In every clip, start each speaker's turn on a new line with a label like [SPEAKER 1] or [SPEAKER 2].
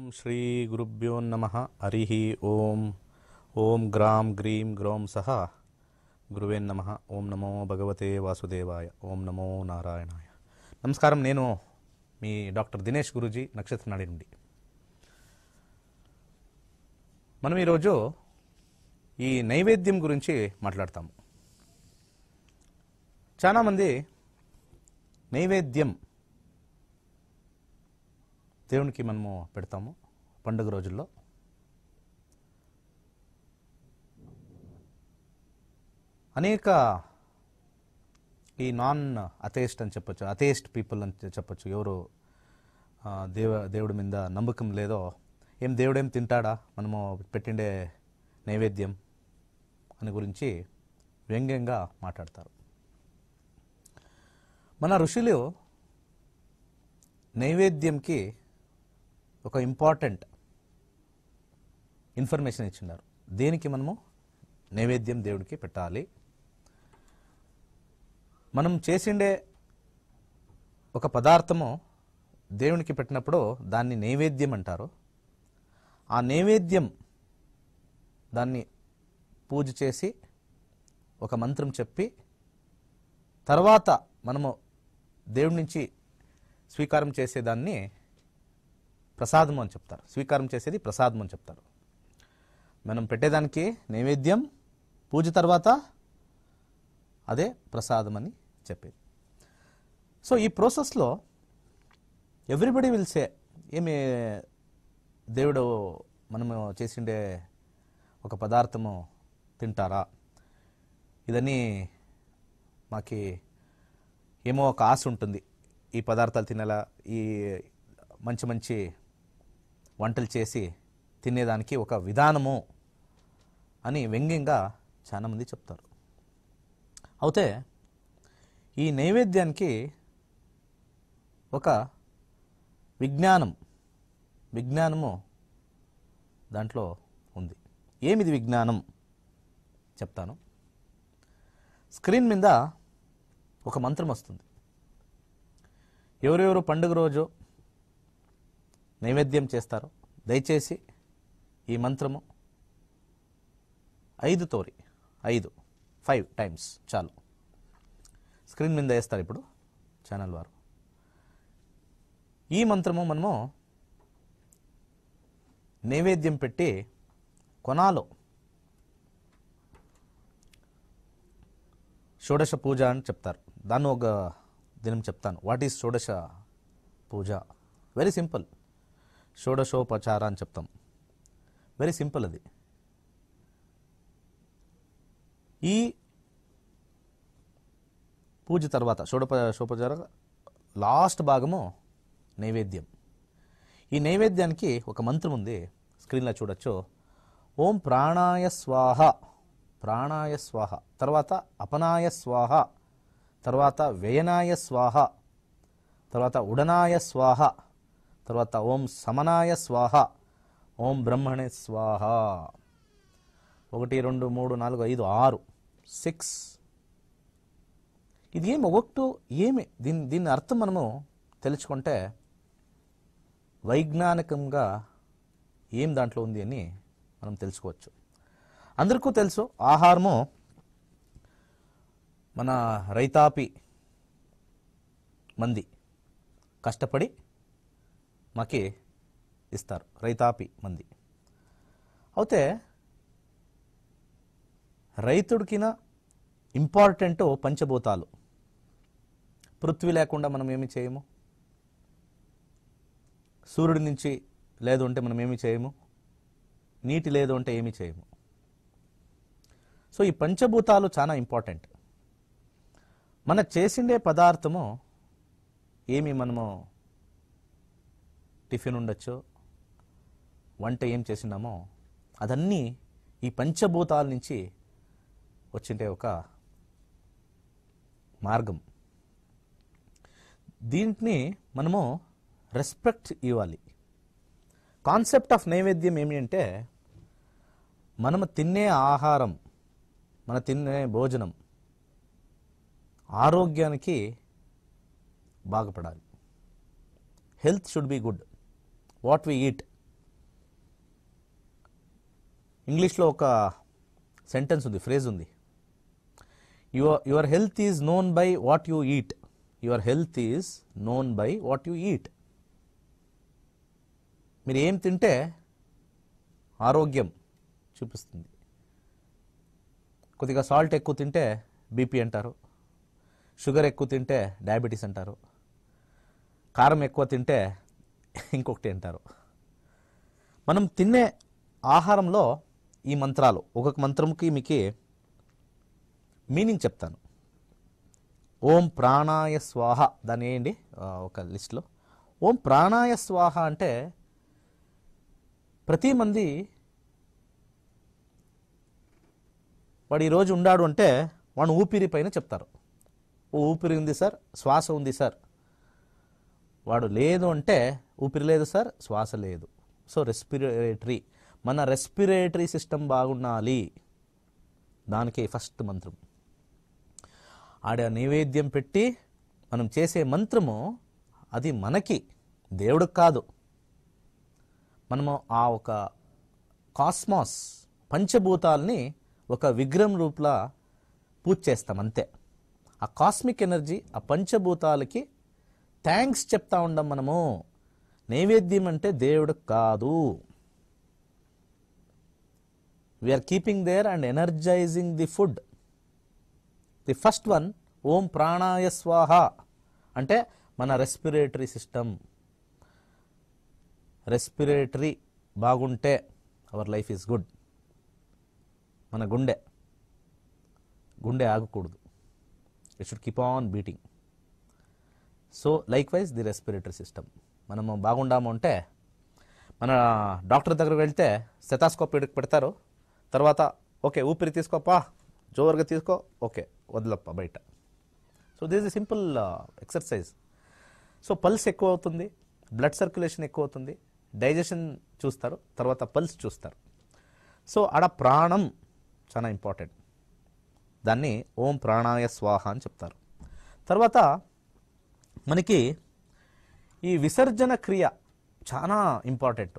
[SPEAKER 1] श्री गुरुभ्यो नमः हरिः ओम ओम ग्राम ग्रीम ग्रौम सह गुरुवे नमः ओम नमो भगवते वासुदेवाय ओम नमो नारायणाय నమస్కారం నేను మీ డాక్టర్ దినేష్ గురూజీ నక్షత్ర నాడి నుండి మనం ఈరోజు ఈ నైవేద్యం గురించి మాట్లాడతాము. చాలామంది నైవేద్యం దేవునికి మనము పెడతాము పండుగ రోజుల్లో. అనేక ఈ నాన్ అథేయిస్ట్ అని చెప్పొచ్చు, అథేయిస్ట్ పీపుల్ అని చెప్పొచ్చు. ఎవరు దేవుడి మీద నమ్మకం లేదో, దేవుడేం తింటాడా మనము పెట్టిండే నైవేద్యం అని గురించి వ్యంగ్యంగా మాట్లాడతారు. మన ఋషులు నైవేద్యంకి ఒక ఇంపార్టెంట్ ఇన్ఫర్మేషన్ ఇచ్చినారు. దేనికి మనము నైవేద్యం దేవుడికి పెట్టాలి, మనం చేసిండే ఒక పదార్థము దేవునికి పెట్టినప్పుడు దాన్ని నైవేద్యం అంటారు. ఆ నైవేద్యం దాన్ని పూజ చేసి ఒక మంత్రం చెప్పి తర్వాత మనము దేవుడి నుంచి స్వీకారం చేసేదాన్ని ప్రసాదము అని చెప్తారు. స్వీకారం చేసేది ప్రసాదం అని చెప్తారు. మనం పెట్టేదానికి నైవేద్యం, పూజ తర్వాత అదే ప్రసాదం అని చెప్పేది. సో ఈ ప్రాసెస్లో ఎవ్రీబడి విల్ సే, ఏమి దేవుడు మనము చేసిండే ఒక పదార్థము తింటారా, ఇదని మాకి ఏమో ఒక ఆశ ఉంటుంది, ఈ పదార్థాలు తినేలా, ఈ మంచి మంచి వంటలు చేసి తినేదానికి ఒక విధానము అని వ్యంగ్యంగా చాలామంది చెప్తారు. అయితే ఈ నైవేద్యానికి ఒక విజ్ఞానము దాంట్లో ఉంది. ఏమిది విజ్ఞానం చెప్తాను. స్క్రీన్ మీద ఒక మంత్రం వస్తుంది. ఎవరెవరు పండుగ రోజు నైవేద్యం చేస్తారో దయచేసి ఈ మంత్రము 5 టైమ్స్ చాలు. స్క్రీన్ మీద వేస్తారు ఇప్పుడు ఛానల్ వారు. ఈ మంత్రము మనము నైవేద్యం పెట్టి కొనాలో షోడశ పూజ అని చెప్తారు. దాన్ని ఒక దినం చెప్తాను. వాట్ ఈజ్ షోడశ పూజ? Very simple. షోడశోపచార అని చెప్తాం. వెరీ సింపుల్ అది. ఈ పూజ తర్వాత షోడశోపచార లాస్ట్ భాగము నైవేద్యం. ఈ నైవేద్యానికి ఒక మంత్రం ఉంది, స్క్రీన్లో చూడొచ్చు. ఓం ప్రాణాయ స్వాహ, ప్రాణాయ స్వాహ, తర్వాత అపనాయ స్వాహ, తర్వాత వ్యయనాయ స్వాహ, తర్వాత ఉడనాయ స్వాహ, తర్వాత ఓం సమనాయ స్వాహ, ఓం బ్రహ్మణే స్వాహ. 1 2 3 4 5 6 6. ఇది ఏమి ఏమి దీని అర్థం మనము తెలుసుకుంటే వైజ్ఞానికంగా ఏం దాంట్లో ఉంది అని మనం తెలుసుకోవచ్చు. అందరికీ తెలుసు, ఆహారము మన రైతాపి మంది కష్టపడి మాకి ఇస్తారు, రైతాపి మంది. అయితే రైతుడికిన ఇంపార్టెంట్ పంచభూతాలు. పృథ్వీ లేకుండా మనం ఏమి చేయము, సూర్యుడి నుంచి లేదు అంటే మనం ఏమి చేయము, నీటి లేదు అంటే ఏమి చేయము. సో ఈ పంచభూతాలు చాలా ఇంపార్టెంట్. మన చేసిండే పదార్థము ఏమి మనము టిఫిన్ ఉండొచ్చు, వంట ఏం చేసినామో అదన్నీ ఈ పంచభూతాల నుంచి వచ్చిండే ఒక మార్గం. దీంట్ని మనము రెస్పెక్ట్ ఇవ్వాలి. కాన్సెప్ట్ ఆఫ్ నైవేద్యం ఏమి అంటే, మనము తినే ఆహారం, మన తినే భోజనం ఆరోగ్యానికి బాగుపడాలి. Health should be good. What we eat ఇంగ్లీష్లో ఒక సెంటెన్స్ ఉంది, ఫ్రేజ్ ఉంది. Your health is known by what you eat. Your health is known by what you eat. మీరు ఏం తింటే ఆరోగ్యం చూపిస్తుంది. కొద్దిగా సాల్ట్ ఎక్కువ తింటే బీపీ అంటారు, షుగర్ ఎక్కువ తింటే డయాబెటీస్ అంటారు, కారం ఎక్కువ తింటే ఇంకొకటి అంటారు. మనం తినే ఆహారంలో ఈ మంత్రాలు, ఒక్కొక్క మంత్రంకి మీకు మీనింగ్ చెప్తాను. ఓం ప్రాణాయ స్వాహ, దాన్ని వేయండి ఒక లిస్ట్లో. ఓం ప్రాణాయ స్వాహ అంటే ప్రతి మంది వాడు ఈరోజు ఉండాడు అంటే వాడు ఊపిరి పైన చెప్తారు. ఓ ఊపిరి ఉంది సార్, శ్వాస ఉంది సార్. వాడు లేదు అంటే ఊపిరి లేదు సార్, శ్వాస లేదు. సో రెస్పిరేటరీ, మన రెస్పిరేటరీ సిస్టమ్ బాగుండాలి. దానికి ఫస్ట్ మంత్రం. ఆడ నైవేద్యం పెట్టి మనం చేసే మంత్రము అది మనకి, దేవుడికి కాదు. మనము ఆ ఒక కాస్మాస్ పంచభూతాల్ని ఒక విగ్రహం రూపంలో పూజ చేస్తాం అంతే. ఆ కాస్మిక్ ఎనర్జీ, ఆ పంచభూతాలకి థ్యాంక్స్ చెప్తా ఉండం మనము. నైవేద్యం అంటే దేవుడికి కాదు. We are keeping there and energizing the food. The first one ఓం ప్రాణాయ స్వాహ అంటే మన రెస్పిరేటరీ సిస్టమ్. రెస్పిరేటరీ బాగుంటే అవర్ లైఫ్ ఈజ్ గుడ్. మన గుండె ఆగకూడదు. It should keep on beating. So likewise the respiratory system. మనము బాగుండాము అంటే మన డాక్టర్ దగ్గరకు వెళ్తే స్టెథోస్కోప్ పెడతారు. తర్వాత ఓకే ఊపిరి తీసుకోపా, జోరుగా తీసుకో, ఓకే వదలప్ప బయట. So this is simple exercise. So pulse ఎక్కువ అవుతుంది, బ్లడ్ సర్క్యులేషన్ ఎక్కువ అవుతుంది, డైజెషన్ చూస్తారు, తర్వాత పల్స్ చూస్తారు. సో ఆడ ప్రాణం చాలా ఇంపార్టెంట్. దాన్ని ఓం ప్రాణాయ స్వాహ అని చెప్తారు. తర్వాత మనకి ఈ విసర్జన క్రియ చాలా ఇంపార్టెంట్.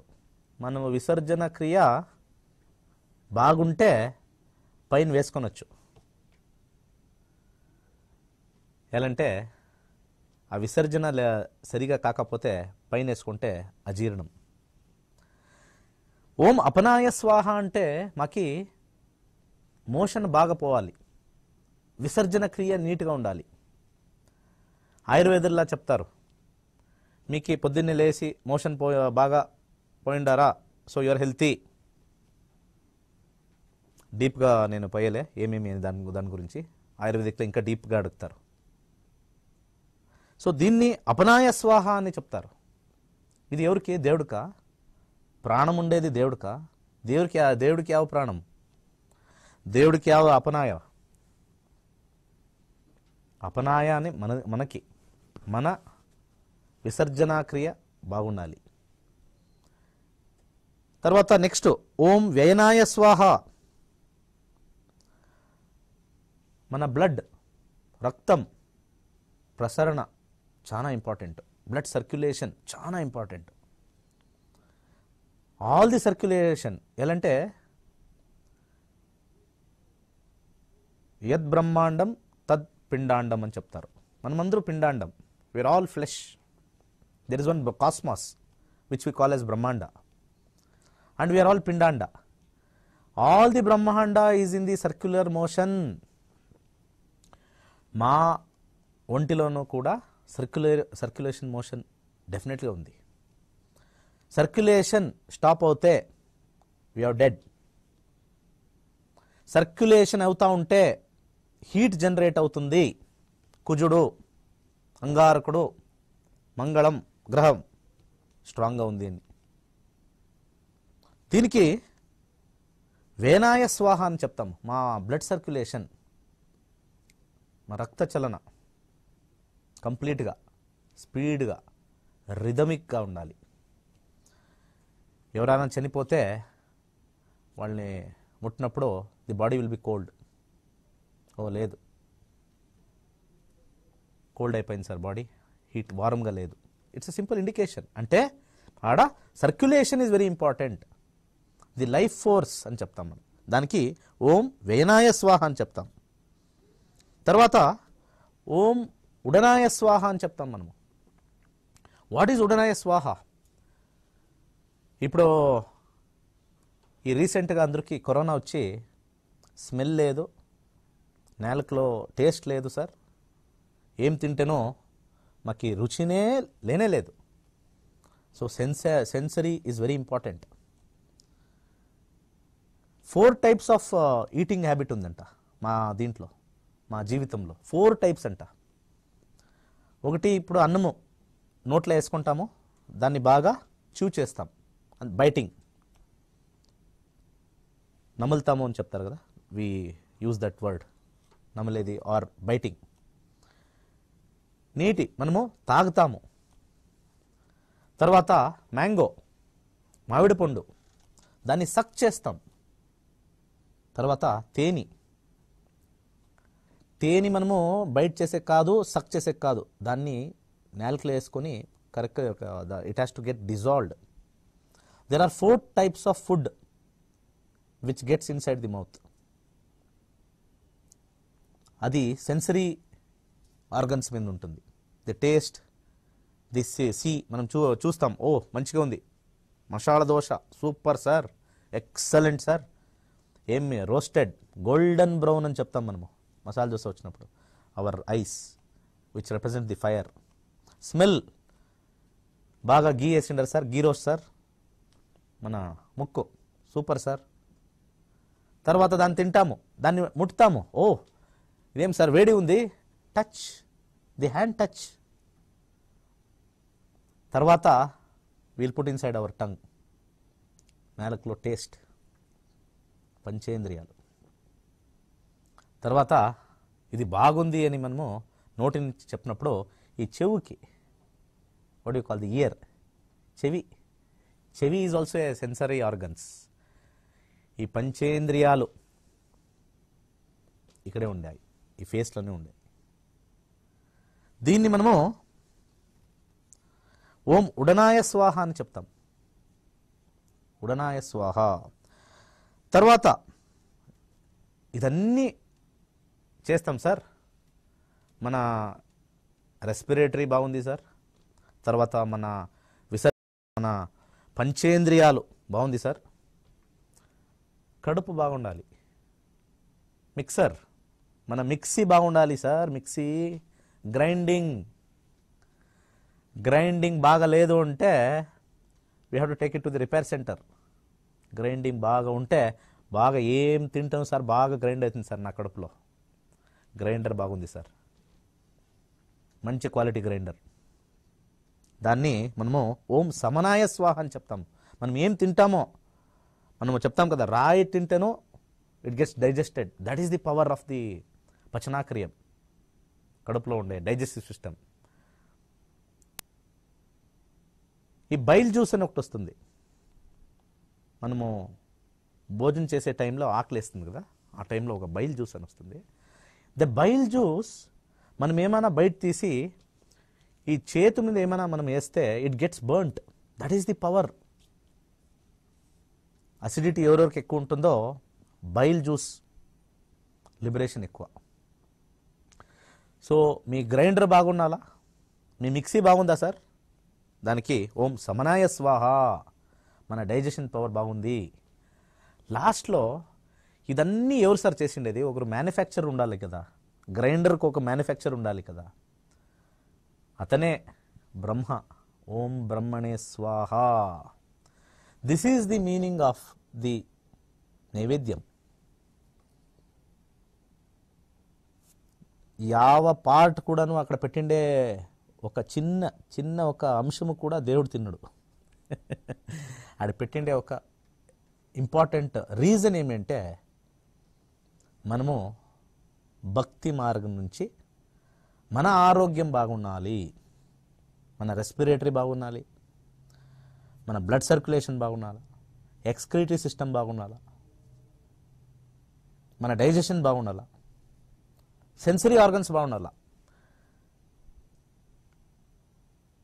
[SPEAKER 1] మనం విసర్జన క్రియ బాగుంటే పైన వేసుకొనొచ్చు. ఎలాంటే ఆ విసర్జన సరిగా కాకపోతే పైన వేసుకుంటే అజీర్ణం. ఓం అపనాయ స్వాహ అంటే మాకి మోషన్ బాగా పోవాలి, విసర్జన క్రియ నీట్గా ఉండాలి. ఆయుర్వేదంలా చెప్తారు, మీకు పొద్దున్నే లేచి మోషన్ బాగా పోయిండారా, సో యువర్ హెల్తీ. డీప్గా నేను పోయలే ఏమేమి దాని గురించి, ఆయుర్వేదిక్లో ఇంకా డీప్గా అడుగుతారు. సో దీన్ని అపనాయ స్వాహ అని చెప్తారు. ఇది ఎవరికి? దేవుడికా? ప్రాణం ఉండేది దేవుడికా? దేవుడికి యావ ప్రాణం, దేవుడికి యావ అపనాయ. అపనాయ అని మనకి మన విసర్జనా క్రియ బాగుండాలి. తర్వాత నెక్స్ట్ ఓం వ్యయనాయ స్వాహ. మన బ్లడ్, రక్తం ప్రసరణ చాలా ఇంపార్టెంట్. బ్లడ్ సర్క్యులేషన్ చాలా ఇంపార్టెంట్. ఆల్ ది సర్క్యులేషన్ ఎలాంటే యద్ బ్రహ్మాండం తద్ పిండాండం అని చెప్తారు. మనమందరూ పిండాండం. We are all flesh. There is one cosmos which we call as బ్రహ్మాండ అండ్ వీఆర్ ఆల్ పిండాండ. ఆల్ ది బ్రహ్మాండ is in the circular motion. మా ఒంటిలోనూ కూడా సర్క్యులేషన్ మోషన్ డెఫినెట్గా ఉంది. సర్క్యులేషన్ స్టాప్ అవుతే వీఆర్ డెడ్. సర్క్యులేషన్ అవుతూ ఉంటే హీట్ జనరేట్ అవుతుంది. కుజుడు, అంగారకుడు, మంగళం గ్రహం స్ట్రాంగ్గా ఉంది అని. దీనికి వేనాయ స్వాహ అని చెప్తాం. మా బ్లడ్ సర్క్యులేషన్, మా రక్త చలన కంప్లీట్గా స్పీడ్గా రిథమిక్గా ఉండాలి. ఎవరైనా చనిపోతే వాళ్ళని ముట్టినప్పుడు the body will be cold. ఓ లేదు, కోల్డ్ అయిపోయింది సార్ బాడీ, హీట్ వారంగా లేదు. It's a simple indication. అంటే ఆడ circulation is very important. The life force అని చెప్తాం మనం. దానికి ఓం వ్యయనాయ స్వాహ అని చెప్తాం. తర్వాత ఓం ఉడనాయ స్వాహ అని చెప్తాం మనము. వాట్ ఈజ్ ఉడనాయ స్వాహ? ఇప్పుడు ఈ రీసెంట్గా అందరికీ కరోనా వచ్చి స్మెల్ లేదు, నేలకులో టేస్ట్ లేదు సార్, ఏం తింటేనో మాకు రుచినే లేనే లేదు. So sensory is very important. 4 types of eating habit ఉందంట మా దీంట్లో, మా జీవితంలో 4 types అంట. ఒకటి, ఇప్పుడు అన్నము నోట్లో వేసుకుంటాము, దాన్ని బాగా చూ చేస్తాం, బైటింగ్, నములుతాము అని చెప్తారు కదా, వి యూజ్ దట్ వర్డ్, నమలేది ఆర్ బైటింగ్. నీటి మనము తాగుతాము. తర్వాత మ్యాంగో, మామిడి పండు, దాన్ని సక్ చేస్తాం. తర్వాత తేనె మనము బైట్ చేసే కాదు, సక్ చేసే కాదు, దాన్ని నేలకలో వేసుకొని correct, it has to get dissolved. There are 4 types of food which gets inside the mouth. అది సెన్సరీ ఆర్గన్స్ మీద ఉంటుంది. ది టేస్ట్, ది సి మనం చూస్తాం, ఓ మంచిగా ఉంది, masala dosa super sir, excellent sir, ఏమి రోస్టెడ్ గోల్డెన్ బ్రౌన్ అని చెప్తాం మనము మసాలా దోశ వచ్చినప్పుడు. Our eyes which represent the fire. Smell, బాగా గీ వేసిండారు సార్, గీ రోస్ట్ సార్, మన ముక్కు సూపర్ సార్. తర్వాత దాన్ని తింటాము, దాన్ని ముట్టుతాము, ఓ ఇదేం సార్ వేడి ఉంది, టచ్, ది హ్యాండ్ టచ్. తర్వాత we'll put inside our tongue, నేలకులో టేస్ట్, పంచేంద్రియాలు. తర్వాత ఇది బాగుంది అని మనము నోటి నుంచి చెప్పినప్పుడు ఈ చెవుకి, what you call the ear, చెవి is also a sensory organs. ఈ పంచేంద్రియాలు ఇక్కడే ఉండాయి, ఈ ఫేస్లోనే ఉండే. దీన్ని మనము ఓం ఉడనాయ స్వాహ అని చెప్తాం, ఉడనాయ స్వాహ. తర్వాత ఇదన్నీ చేస్తాం సార్, మన రెస్పిరేటరీ బాగుంది సార్, తర్వాత మన మన పంచేంద్రియాలు బాగుంది సార్, కడుపు బాగుండాలి, మిక్సర్ మన మిక్సీ బాగుండాలి సార్, మిక్సీ గ్రైండింగ్ బాగా లేదు అంటే we have to take it to the repair centre. Grinding బాగా ఉంటే, బాగా ఏం తింటాం సార్, బాగా గ్రైండ్ అవుతుంది సార్ నా కడుపులో, గ్రైండర్ బాగుంది సార్, మంచి క్వాలిటీ గ్రైండర్. దాన్ని మనము ఓం సమనాయ స్వాహ అని చెప్తాం. మనం ఏం తింటామో మనము చెప్తాం కదా, రాయి తింటేనో it gets digested. That is the power of the పచనాక్రియం, కడుపులో ఉండే డైజెస్టివ్ సిస్టమ్. ఈ బైల్ జ్యూస్ అని ఒకటి వస్తుంది, మనము భోజనం చేసే టైంలో ఆకలి వేస్తుంది కదా, ఆ టైంలో ఒక బైల్ జ్యూస్ అని వస్తుంది. ద బైల్ జ్యూస్ మనం ఏమైనా బయట తీసి ఈ చేతు మీద ఏమైనా మనం వేస్తే it gets burnt. That is the power. Acidity ఎవరెవరికి ఎక్కువ ఉంటుందో బైల్ జ్యూస్ లిబరేషన్ ఎక్కువ. సో మీ గ్రైండర్ బాగుండాలా, మీ మిక్సీ బాగుందా సార్, దానికి ఓం సమనాయ స్వాహ, మన డైజెషన్ పవర్ బాగుంది. లాస్ట్లో ఇదన్నీ ఎవరు సార్ చేసిండేది? ఒకరు మ్యానుఫ్యాక్చర్ ఉండాలి కదా, గ్రైండర్కి ఒక మ్యానుఫ్యాక్చర్ ఉండాలి కదా, అతనే బ్రహ్మ. ఓం బ్రహ్మణే స్వాహ. This is the meaning of the నైవేద్యం. యావ పార్ట్ కూడాను అక్కడ పెట్టిండే ఒక చిన్న ఒక అంశము కూడా దేవుడు తిన్నడు. ఆడ పెట్టిండే ఒక ఇంపార్టెంట్ రీజన్ ఏమంటే, మనము భక్తి మార్గం నుంచి మన ఆరోగ్యం బాగుండాలి, మన రెస్పిరేటరీ బాగుండాలి, మన బ్లడ్ సర్క్యులేషన్ బాగుండాలి, ఎక్స్క్రీటరీ సిస్టమ్ బాగుండాలి, మన డైజెషన్ బాగుండాలి, సెన్సరీ ఆర్గన్స్ బాగుండాలి.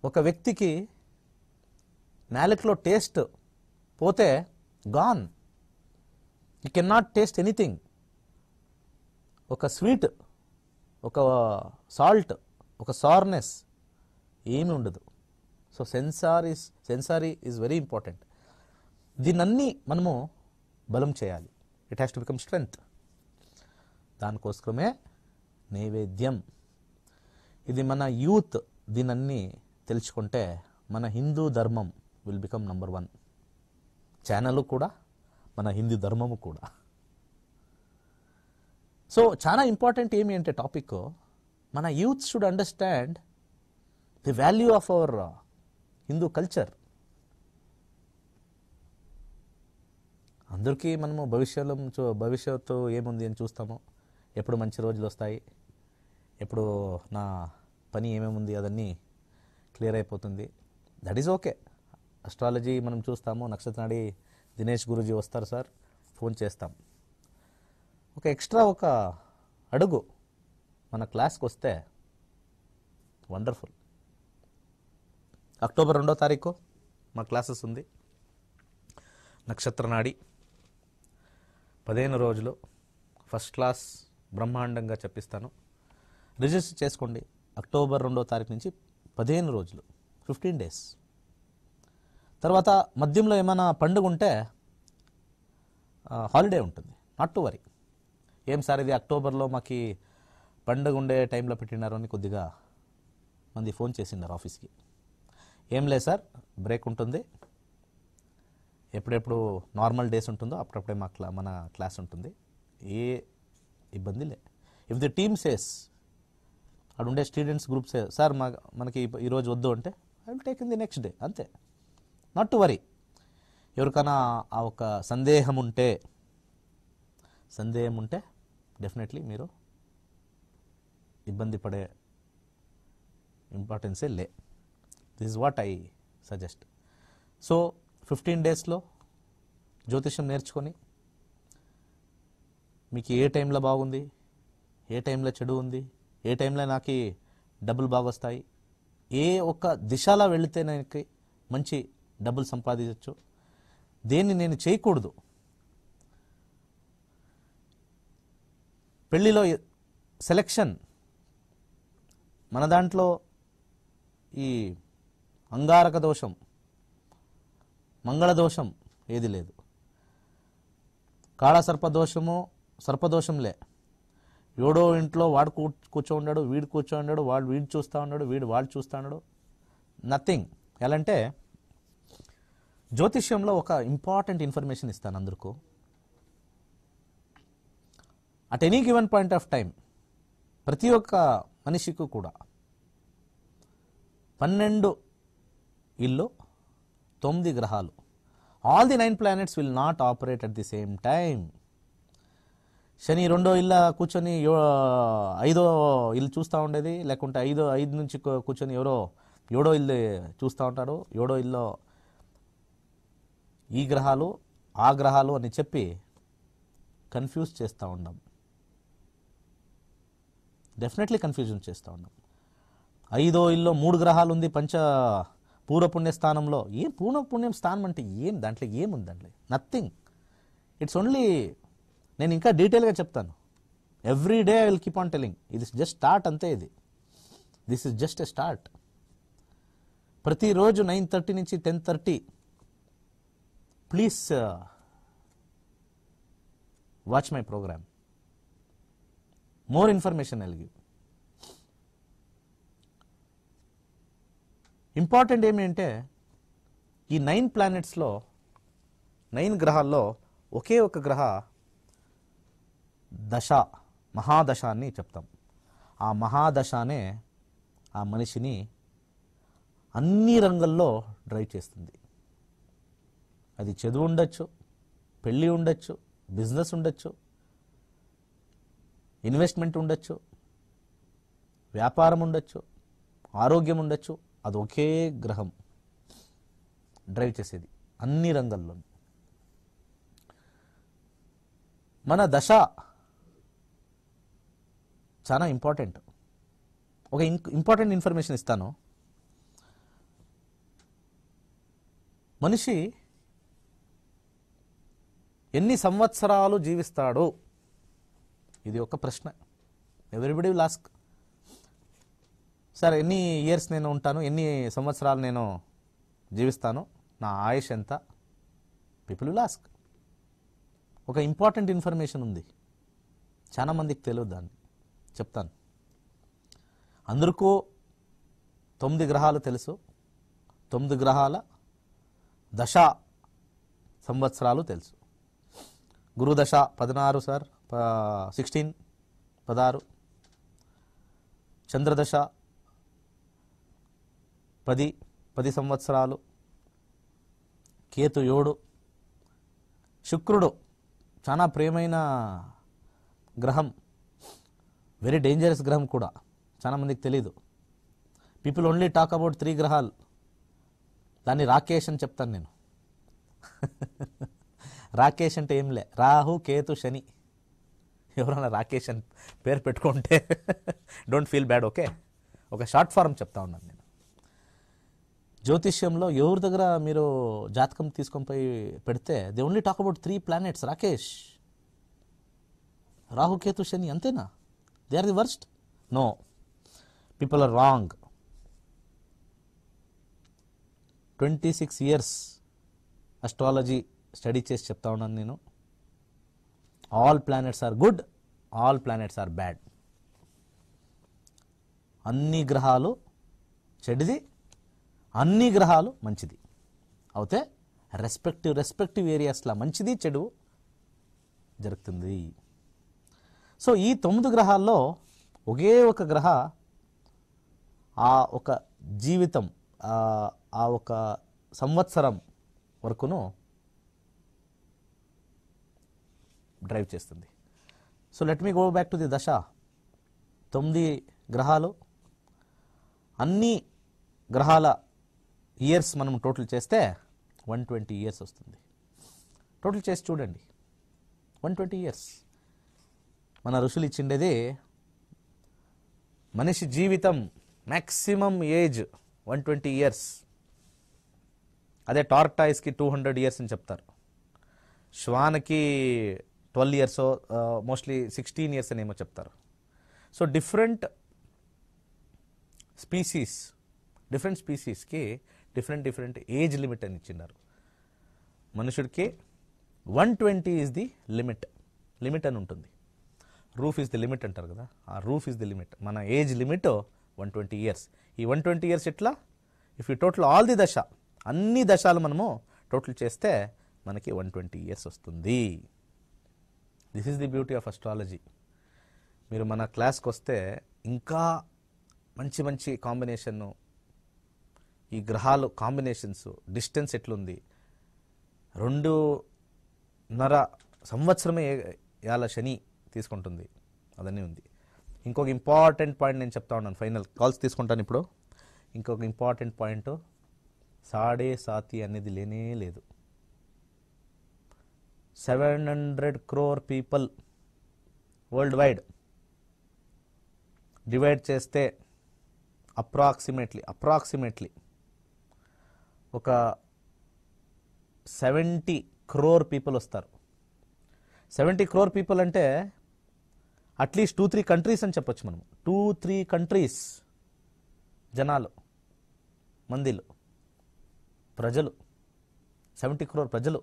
[SPEAKER 1] ఒక వ్యక్తికి నాలుకలో టేస్ట్ పోతే gone, you can not taste anything. ఒక స్వీట్, ఒక సాల్ట్, ఒక సార్నెస్ ఏమీ ఉండదు. So sensory is very important. దీన్నన్నీ మనము బలం చేయాలి. It has to become strength. దానికోసమే నైవేద్యం. ఇది మన యూత్ దీనన్నీ తెలుసుకుంటే మన హిందూ ధర్మం విల్ బికమ్ నంబర్ 1. ఛానల్ కూడా, మన హిందూ ధర్మము కూడా. సో చాలా ఇంపార్టెంట్ ఏమి అంటే టాపిక్, మన youth should understand the value of our Hindu culture. అందరికీ మనము భవిష్యత్తు ఏముంది అని చూస్తాము, ఎప్పుడు మంచి రోజులు వస్తాయి, ఎప్పుడు నా పని ఏమేమి ఉంది అదన్నీ క్లియర్ అయిపోతుంది. That is okay. అస్ట్రాలజీ మనం చూస్తాము, నక్షత్రనాడి దినేష్ గురూజీ వస్తారు సార్, ఫోన్ చేస్తాం. ఒక ఎక్స్ట్రా ఒక అడుగు మన క్లాస్కి వస్తే వండర్ఫుల్. అక్టోబర్ 2వ తారీఖు మా క్లాసెస్ ఉంది. నక్షత్రనాడి 15 రోజులు ఫస్ట్ క్లాస్ బ్రహ్మాండంగా చెప్పిస్తాను. రిజిస్టర్ చేసుకోండి. అక్టోబర్ 2వ తారీఖు నుంచి 15 రోజులు, 15 days. తర్వాత మధ్యంలో ఏమైనా పండుగ ఉంటే హాలిడే ఉంటుంది. Not to worry. ఏం సార్ ఇది అక్టోబర్లో మాకు పండుగ ఉండే టైంలో పెట్టినారు అని కొద్దిగా మంది ఫోన్ చేసినారు ఆఫీస్కి. ఏం లేదు సార్, బ్రేక్ ఉంటుంది. ఎప్పుడెప్పుడు నార్మల్ డేస్ ఉంటుందో అప్పుడప్పుడే మన క్లాస్ ఉంటుంది. ఏ ఇబ్బంది లే. ఇఫ్ ది టీమ్ సేస్, అక్కడ ఉండే స్టూడెంట్స్ గ్రూప్ సే సార్ మనకి ఈరోజు వద్దు అంటే I will take in the next day, అంతే. Not to worry. ఎవరికైనా ఆ ఒక సందేహం ఉంటే డెఫినెట్లీ మీరు ఇబ్బంది పడే ఇంపార్టెన్సే లే. This is what I suggest. So 15 daysలో జ్యోతిషం నేర్చుకొని మీకు ఏ టైంలో బాగుంది, ఏ టైంలో చెడు ఉంది, ఏ టైంలో నాకు డబ్బులు బాగా వస్తాయి, ఏ ఒక్క దిశలో వెళితే నాకు మంచి డబ్బులు సంపాదించవచ్చు, దేన్ని నేను చేయకూడదు. పెళ్ళిలో సెలెక్షన్ మన దాంట్లో ఈ అంగారక దోషం, మంగళ దోషం ఏది లేదు. కాళ సర్పదోషంలే. ఎవడో ఇంట్లో వాడు కూర్చో ఉన్నాడు, వీడు కూర్చో ఉన్నాడు, వీడు చూస్తూ ఉన్నాడు, వాడు చూస్తూ ఉన్నాడు. నథింగ్. ఎలా అంటే జ్యోతిష్యంలో ఒక ఇంపార్టెంట్ ఇన్ఫర్మేషన్ ఇస్తాను అందరికీ. At any given point of time ప్రతి ఒక్క మనిషికి కూడా 12 ఇల్లు, 9 గ్రహాలు. All the 9 planets will not operate at the same time. Shani 2వ ఇల్లు కూర్చొని 5వ ఇల్లు చూస్తూ ఉండేది, లేకుంటే 5 నుంచి కూర్చొని ఎవరో 7వ ఇల్లు చూస్తూ ఉంటాడు. 7వ ఇల్లు ఈ గ్రహాలు ఆ గ్రహాలు అని చెప్పి కన్ఫ్యూజ్ చేస్తూ ఉన్నాం. డెఫినెట్లీ కన్ఫ్యూజన్ చేస్తూ ఉన్నాం. 5వ ఇల్లు 3 గ్రహాలు ఉంది పూర్వపుణ్య స్థానంలో. ఏం పూర్వపుణ్యం స్థానం అంటే ఏం, దాంట్లో ఏముంది? దాంట్లో నథింగ్. ఇట్స్ ఓన్లీ, నేను ఇంకా డీటెయిల్గా చెప్తాను. Every day I will keep on telling. ఇది జస్ట్ స్టార్ట్ అంతే. This is just a start. ప్రతిరోజు 9:30 నుంచి 10:30 please watch my programme. More information I will give. Important ఏమిటంటే ఈ 9 planetsలో 9 గ్రహాల్లో ఒకే ఒక గ్రహ దశ, మహాదశ అని చెప్తాం. ఆ మహాదశనే ఆ మనిషిని అన్ని రంగాల్లో డ్రైవ్ చేస్తుంది. అది చదువు ఉండొచ్చు, పెళ్ళి ఉండొచ్చు, బిజినెస్ ఉండొచ్చు, ఇన్వెస్ట్మెంట్ ఉండొచ్చు, వ్యాపారం ఉండొచ్చు, ఆరోగ్యం ఉండొచ్చు. అది ఒకే గ్రహం డ్రైవ్ చేసేది అన్ని రంగాల్లో. మన దశ చాలా ఇంపార్టెంట్. ఒక ఇంపార్టెంట్ ఇన్ఫర్మేషన్ ఇస్తాను. మనిషి ఎన్ని సంవత్సరాలు జీవిస్తాడు? ఇది ఒక ప్రశ్న. Everybody will ask. సార్ ఎన్ని ఇయర్స్ నేను ఉంటాను, ఎన్ని సంవత్సరాలు నేను జీవిస్తాను, నా ఆయుష్ ఎంత? People will ask. ఒక ఇంపార్టెంట్ ఇన్ఫర్మేషన్ ఉంది, చాలా మందికి తెలియదు, దాన్ని చెప్తాను. అందరికీ 9 గ్రహాలు తెలుసు, 9 గ్రహాల దశా సంవత్సరాలు తెలుసు. గురుదశ 16 సార్, 16 చంద్రదశ 10 సంవత్సరాలు, కేతు 7, శుక్రుడు చాలా ప్రియమైన గ్రహం, వెరీ డేంజరస్ గ్రహం కూడా, చాలా మందికి తెలీదు. పీపుల్ ఓన్లీ టాక్ అబౌట్ 3 గ్రహాలు, దాన్ని రాకేష్ అని చెప్తాను నేను. రాకేష్ అంటే ఏంలే, రాహు కేతు శని. ఎవరైనా రాకేష్ అని పేరు పెట్టుకుంటే డోంట్ ఫీల్ బ్యాడ్, ఓకే? ఒక షార్ట్ ఫారం చెప్తా ఉన్నాను నేను. జ్యోతిష్యంలో ఎవరి దగ్గర మీరు జాతకం తీసుకొని పోయి పెడితే they only talk about 3 planets. Rakesh, Rahu Ketu Shani, అంతేనా? They are the worst? No, people are wrong. 26 years astrology study చేసి చెప్తా ఉన్నాను నేను. All planets are good, all planets are bad. అన్ని గ్రహాలు చెడుది, అన్ని గ్రహాలు మంచిది. అయితే రెస్పెక్టివ్ ఏరియాస్లో మంచిది చెడు జరుగుతుంది. సో ఈ 9 గ్రహాల్లో ఒకే ఒక గ్రహ ఆ ఒక జీవితం, ఆ ఒక సంవత్సరం వరకును డ్రైవ్ చేస్తుంది. So let me go back to the దశ. 9 గ్రహాలు, అన్ని గ్రహాల ఇయర్స్ మనం టోటల్ చేస్తే 120 ఇయర్స్ వస్తుంది. టోటల్ చేసి చూడండి, 120 ఇయర్స్. మన ఋషులు ఇచ్చిండేది మనిషి జీవితం మ్యాక్సిమం ఏజ్ 120 ఇయర్స్. అదే టార్టాయిస్కి 200 ఇయర్స్ అని చెప్తారు, శ్వాన్కి 12 ఇయర్స్, మోస్ట్లీ 16 ఇయర్స్ అని ఏమో చెప్తారు. సో డిఫరెంట్ స్పీసీస్కి డిఫరెంట్ ఏజ్ లిమిట్ అని ఇచ్చినారు. మనుషుడికి 120 ఈజ్ ది లిమిట్ అని ఉంటుంది. రూఫ్ ఈజ్ ది లిమిట్ అంటారు కదా, ఆ రూఫ్ ఈజ్ ది లిమిట్. మన ఏజ్ లిమిట్ 120 ఇయర్స్. ఈ 120 ఇయర్స్ ఎట్లా? If you total all the దశ, అన్ని దశాలు మనము టోటల్ చేస్తే మనకి 120 ఇయర్స్ వస్తుంది. This is the beauty of astrology. మీరు మన క్లాస్కి వస్తే ఇంకా మంచి కాంబినేషన్ను, ఈ గ్రహాలు కాంబినేషన్స్, డిస్టెన్స్ ఎట్లుంది, 2.5 సంవత్సరమే యాల శని తీసుకుంటుంది, అదన్నీ ఉంది. ఇంకొక ఇంపార్టెంట్ పాయింట్ నేను చెప్తా ఉన్నాను, ఫైనల్ కాల్స్ తీసుకుంటాను ఇప్పుడు. ఇంకొక ఇంపార్టెంట్ పాయింట్, 7.5 అనేది లేనే లేదు. 700 crore people world wide divide చేస్తే అప్రాక్సిమేట్లీ ఒక 70 crore పీపుల్ వస్తారు. 70 crore పీపుల్ అంటే అట్లీస్ట్ 2-3 కంట్రీస్ అని చెప్పొచ్చు మనము. 2-3 కంట్రీస్ జనాలు, మందిలు, ప్రజలు, 70 crore ప్రజలు.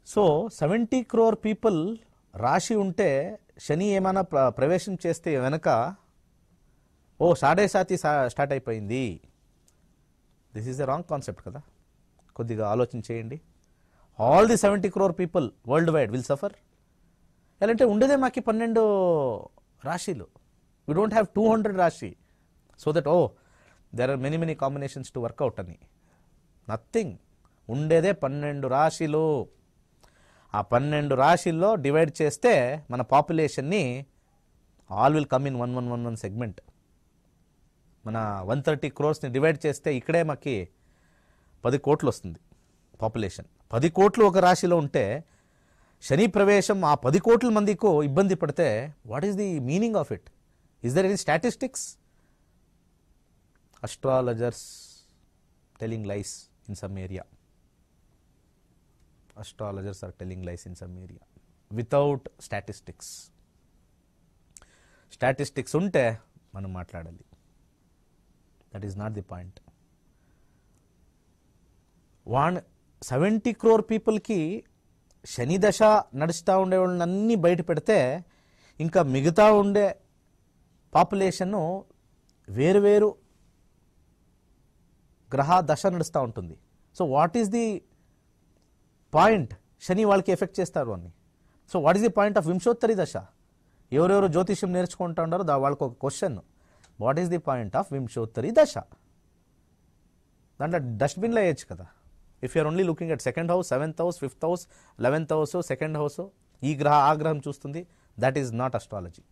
[SPEAKER 1] సో 70 crore పీపుల్ రాశి ఉంటే శని ఏమైనా ప్రవేశం చేస్తే వెనక 7.5 స్టార్ట్ అయిపోయింది. This is a wrong concept కదా, కొద్దిగా ఆలోచన చేయండి. All the 70 crore people world wide will suffer. ఎలా అంటే ఉండేదే మాకి 12 రాశిలు. వీ డోంట్ హ్యావ్ 200 రాశి so that there are many combinations to work out అని. నథింగ్. ఉండేదే 12 రాశిలు. ఆ 12 రాశిల్లో డివైడ్ చేస్తే మన పాపులేషన్ని all will come in 1 segment. మన 130 crores డివైడ్ చేస్తే ఇక్కడే మాకి 10 కోట్లు వస్తుంది పాపులేషన్. 10 కోట్లు ఒక రాశిలో ఉంటే శని ప్రవేశం ఆ 10 కోట్ల మందికి ఇబ్బంది పడితే what is the meaning of it? Is there any statistics? Astrologers telling lies in some area. astrologers are telling lies in some area without statistics. Statistics ఉంటే మనం మాట్లాడాలి. That is not the point. 70 crore పీపుల్కి శని దశ నడుస్తూ ఉండే వాళ్ళని అన్నీ బయట పెడితే ఇంకా మిగతా ఉండే పాపులేషన్ను వేరు గ్రహ దశ నడుస్తూ ఉంటుంది. So what is the point? Shani వాళ్ళకి ఎఫెక్ట్ చేస్తారు అని. So what is the point of వింశోత్తరి దశ? ఎవరెవరు జ్యోతిష్యం నేర్చుకుంటూ ఉంటారో వాళ్ళకి ఒక question, what is the point of వింశోత్తరి దశ? దాంట్లో డస్ట్బిన్లో వేయచ్చు కదా. If you're only looking at 2nd house, 7th house, 5th house, 11th house, 2nd house, ఈ గ్రహ ఆ గ్రహం చూస్తుంది, that is not astrology.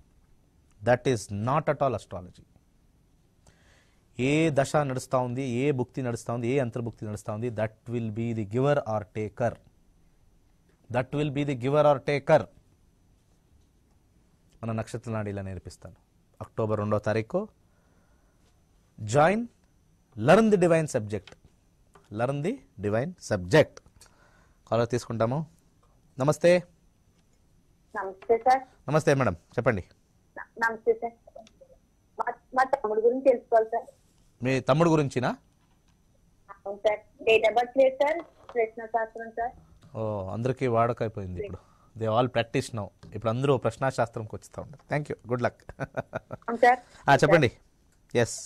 [SPEAKER 1] That is not at all astrology. ఏ దశ నడుస్తూ ఉంది, ఏ భుక్తి నడుస్తూ ఉంది, ఏ అంతర్భుక్తి నడుస్తూ ఉంది, that will be the giver or taker. That will be the giver or taker. మన నక్షత్ర నాడీలా నేర్పిస్తాను. అక్టోబర్ 2వ తారీఖు join, learn the divine subject. Learn the divine subject. Caller తీసుకుంటాము. నమస్తే.
[SPEAKER 2] నమస్తే సార్.
[SPEAKER 1] నమస్తే మేడం, చెప్పండి.
[SPEAKER 2] నమస్తే సార్. మా తమ్ముడు గురించి తెలుసుకోవాలి సార్.
[SPEAKER 1] మీ తమ్ముడు గురించినా?
[SPEAKER 2] అవును సార్. డేట్ ఆఫ్ బర్త్ లేదు సార్, ప్రశ్న శాస్త్రం సార్.
[SPEAKER 1] ఓ, అందరికీ వాడకైపోయింది ఇప్పుడు. They all practice now. ఇప్పుడు అందరూ ప్రశ్నాశాస్త్రంకి వచ్చుతూ ఉంటారు. Thank you, good luck.
[SPEAKER 2] అవును సార్.
[SPEAKER 1] చెప్పండి. ఎస్,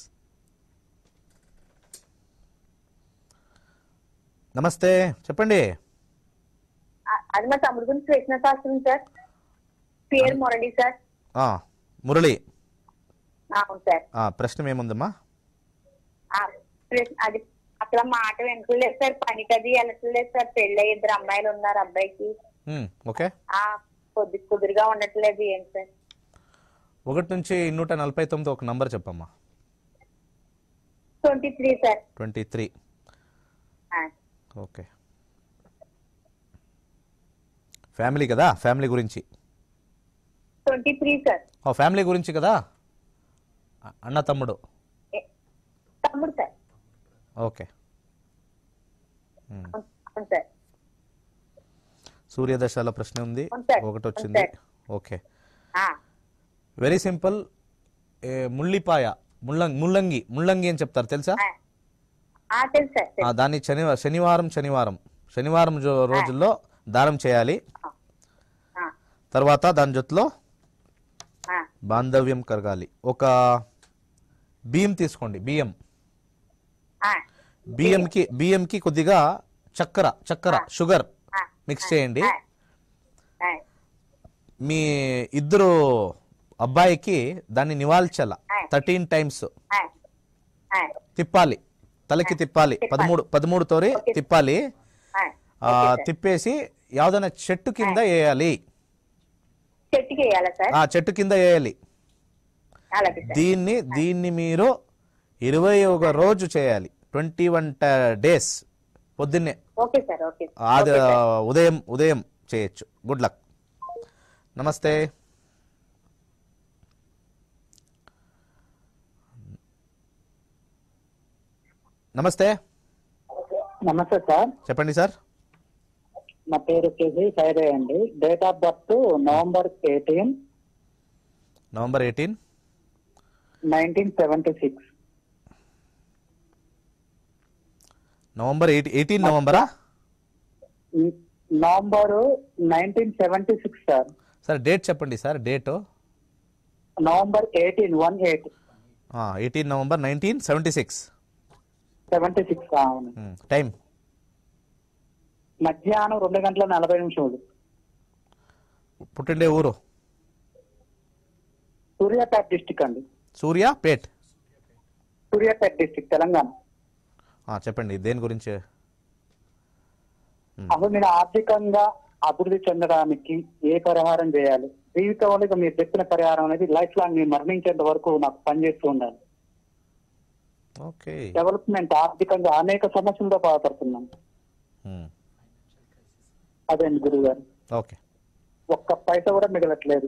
[SPEAKER 1] నమస్తే, చెప్పండి.
[SPEAKER 2] అది మా తమ్ముడు గురించి ప్రశ్న శాస్త్రం సార్. పేరు మురళి సార్.
[SPEAKER 1] మురళి.
[SPEAKER 2] అవును సార్.
[SPEAKER 1] ప్రశ్న ఏముందమ్మా?
[SPEAKER 2] అది అసలు మాట వినట్లేదు సార్, పనికి అది వెళ్ళట్లేదు సార్. పెళ్ళి 2 అమ్మాయిలు ఉన్నారు అబ్బాయికి.
[SPEAKER 1] ఓకే.
[SPEAKER 2] కుదురుగా ఉండట్లేదు. ఏం సార్?
[SPEAKER 1] 1 నుంచి 149 ఒక నంబర్ చెప్పమ్మా.
[SPEAKER 2] 23 సార్.
[SPEAKER 1] 23. ఓకే. ఫ్యామిలీ కదా, ఫ్యామిలీ గురించి.
[SPEAKER 2] 23 సార్.
[SPEAKER 1] ఫ్యామిలీ గురించి కదా, అన్న తమ్ముడు.
[SPEAKER 2] తమ్ముడు సార్.
[SPEAKER 1] ఓకే.
[SPEAKER 2] అవును సార్.
[SPEAKER 1] సూర్యదశలో ప్రశ్న ఉంది, ఒకటి వచ్చింది. Okay, very simple. ముల్లిపాయ, ముల్లంగి అని చెప్తారు, తెలుసా? దాన్ని శనివారం రోజుల్లో దానం చేయాలి. తర్వాత దాని జొత్తులో బాంధవ్యం కరగాలి. ఒక బియ్యం తీసుకోండి. బియ్యంకి కొద్దిగా చక్కెర షుగర్ మిక్స్ చేయండి. మీ ఇద్దరు అబ్బాయికి దాన్ని నివాల్చాల 13 times తిప్పాలి, తలకి తిప్పాలి. 13 తోరి తిప్పాలి. తిప్పేసి యావదైనా చెట్టు కింద వేయాలి. చెట్టు కింద వేయాలి. దీన్ని మీరు 21 రోజు చేయాలి. 21 days. పొద్దున్నే ఉదయం చేయొచ్చు. Good luck. నమస్తే. నమస్తే.
[SPEAKER 3] నమస్తే సార్.
[SPEAKER 1] చెప్పండి సార్.
[SPEAKER 3] నా పేరు కేజీ సైరే అండి. Date of birth November 18, 1976.
[SPEAKER 1] November 18 నవంబరా?
[SPEAKER 3] November 1976 sir.
[SPEAKER 1] సార్ డేట్ చెప్పండి సార్. Date
[SPEAKER 3] November 18,
[SPEAKER 1] 18 November 1976.
[SPEAKER 3] అవును.
[SPEAKER 1] టైం
[SPEAKER 3] మధ్యాహ్నం 2:40.
[SPEAKER 1] పుట్టిండే ఊరు?
[SPEAKER 3] సూర్యాపేట డిస్టిక్ అండి.
[SPEAKER 1] సూర్యాపేట్
[SPEAKER 3] డిస్టిక్, తెలంగాణ.
[SPEAKER 1] చెప్పండి, దేని గురించి?
[SPEAKER 3] అసలు మీరు ఆర్థికంగా అభివృద్ధి చెందడానికి ఏ పరిహారం చేయాలి? జీవితంలో ఇక మీరు చెప్పిన పరిహారం అనేది లైఫ్ లాంగ్ మీరు మరణించేంత వరకు నాకు పనిచేస్తూ ఉండాలి. డెవలప్మెంట్, ఆర్థికంగా అనేక సమస్యలతో బాధపడుతున్నాం. అదే గురువు గారు. ఒక్క పైసా కూడా మిగలట్లేదు.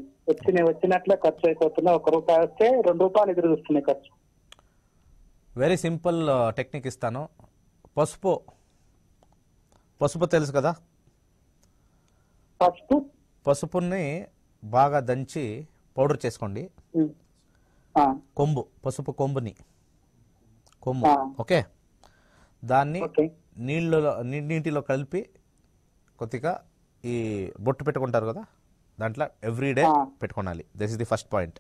[SPEAKER 3] వచ్చినట్లే ఖర్చు అయిపోతున్నాయి. 1 రూపాయి వస్తే 2 రూపాయలు ఎదురు చూస్తున్నాయి ఖర్చు.
[SPEAKER 1] వెరీ సింపుల్ టెక్నిక్ ఇస్తాను. పసుపు తెలుసు కదా,
[SPEAKER 3] పసుపు.
[SPEAKER 1] పసుపుని బాగా దంచి పౌడర్ చేసుకోండి.
[SPEAKER 3] ఆ,
[SPEAKER 1] కొమ్ము, పసుపు కొమ్ము.
[SPEAKER 3] ఆ.
[SPEAKER 1] ఓకే, దాన్ని
[SPEAKER 3] ఓకే.
[SPEAKER 1] నీటిలో కలిపి కొద్దిగా ఈ బొట్టు పెట్టుకుంటారు కదా, దాంట్లో ఎవ్రీడే
[SPEAKER 3] ఆ.
[SPEAKER 1] పెట్టుకోవాలి. This is the first point.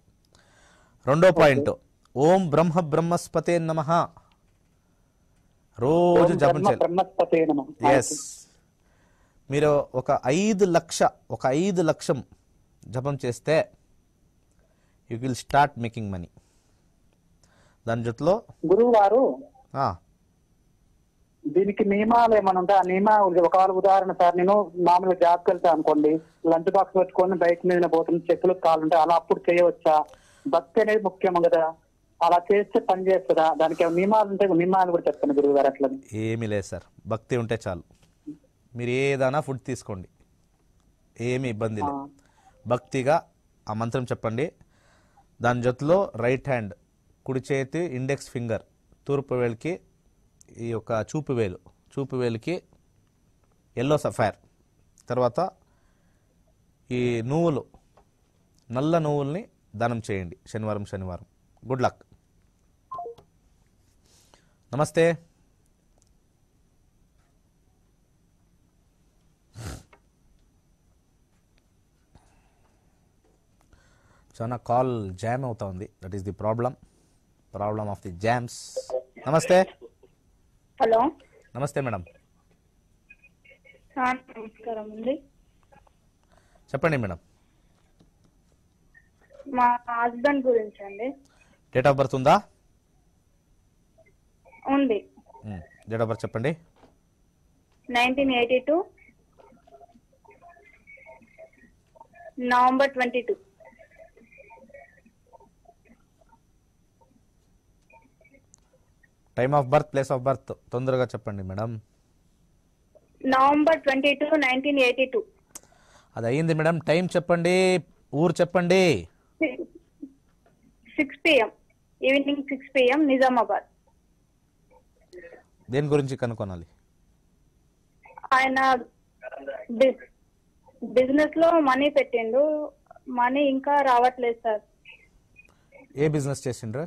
[SPEAKER 1] రెండో పాయింట్, ఓం బ్రహ్మస్పతే నమః రోజు జపం చేయాలి.
[SPEAKER 3] బ్రహ్మస్పతే నమః.
[SPEAKER 1] ఎస్, మీరు ఒక 5 లక్షం జపం చేస్తే you will start making money. దాని జొత్తులో
[SPEAKER 3] గురువు గారు, దీనికి నియమాలు ఏమైనా ఉంటాయి? ఆ నియమాలు ఒకవేళ ఉదాహరణ సార్, నేను మామూలుగా జాబ్కి వెళ్తా అనుకోండి, లంచ్ బాక్స్ పెట్టుకొని బైక్ మీద పోతుంది, చెప్పులకు కాలు ఉంటాయి, అలా అప్పుడు చేయవచ్చా? భక్తి అనేది ముఖ్యం కదా, అలా చేస్తే పని చేస్తుందా? దానికి ఏమైనా నియమాలు ఉంటాయి? నియమాలు కూడా చెప్తాను గురువు గారు. అట్లా
[SPEAKER 1] ఏమీ లేదు సార్, భక్తి ఉంటే చాలు. మీరు ఏదైనా ఫుడ్ తీసుకోండి, ఏమీ ఇబ్బంది లేదు. భక్తిగా ఆ మంత్రం చెప్పండి. దాని జొత్తులో రైట్ హ్యాండ్, కుడి చేతి ఇండెక్స్ ఫింగర్ తూర్పు వేలుకి, ఈ యొక్క చూపు వేలుకి ఎల్లో సఫైర్, తర్వాత ఈ నువ్వులు, నల్ల నువ్వుల్ని దానం చేయండి శనివారం. Good luck. నమస్తే. చాలా కాల్ జామ్ అవుతా ఉంది. That is the problem of the jams. నమస్తే.
[SPEAKER 2] హలో.
[SPEAKER 1] నమస్తే మేడం,
[SPEAKER 2] నమస్కారం అండి.
[SPEAKER 1] చెప్పండి మేడం.
[SPEAKER 2] మా హస్బెండ్ గురించి అండి.
[SPEAKER 1] డేట్ ఆఫ్ బర్త్ ఉందా?
[SPEAKER 2] ఉంది.
[SPEAKER 1] డేట్ ఆఫ్ బర్త్ చెప్పండి.
[SPEAKER 2] 1982 November 22.
[SPEAKER 1] Time of birth, place of birth తొందరగా చెప్పండి మేడం.
[SPEAKER 2] నవంబర్ 22, 1982.
[SPEAKER 1] అది అయ్యింది మేడం. టైం చెప్పండి, ఊరు చెప్పండి.
[SPEAKER 2] 6 PM, ఈవినింగ్ 6 PM, నిజామాబాద్.
[SPEAKER 1] దేని గురించి కనుక్కోనాలి?
[SPEAKER 2] ఆయన బిజినెస్ లో మనీ పెట్టిండు, మనీ ఇంకా రావట్లేదు సార్.
[SPEAKER 1] ఏ బిజినెస్ చేసిండ్రు?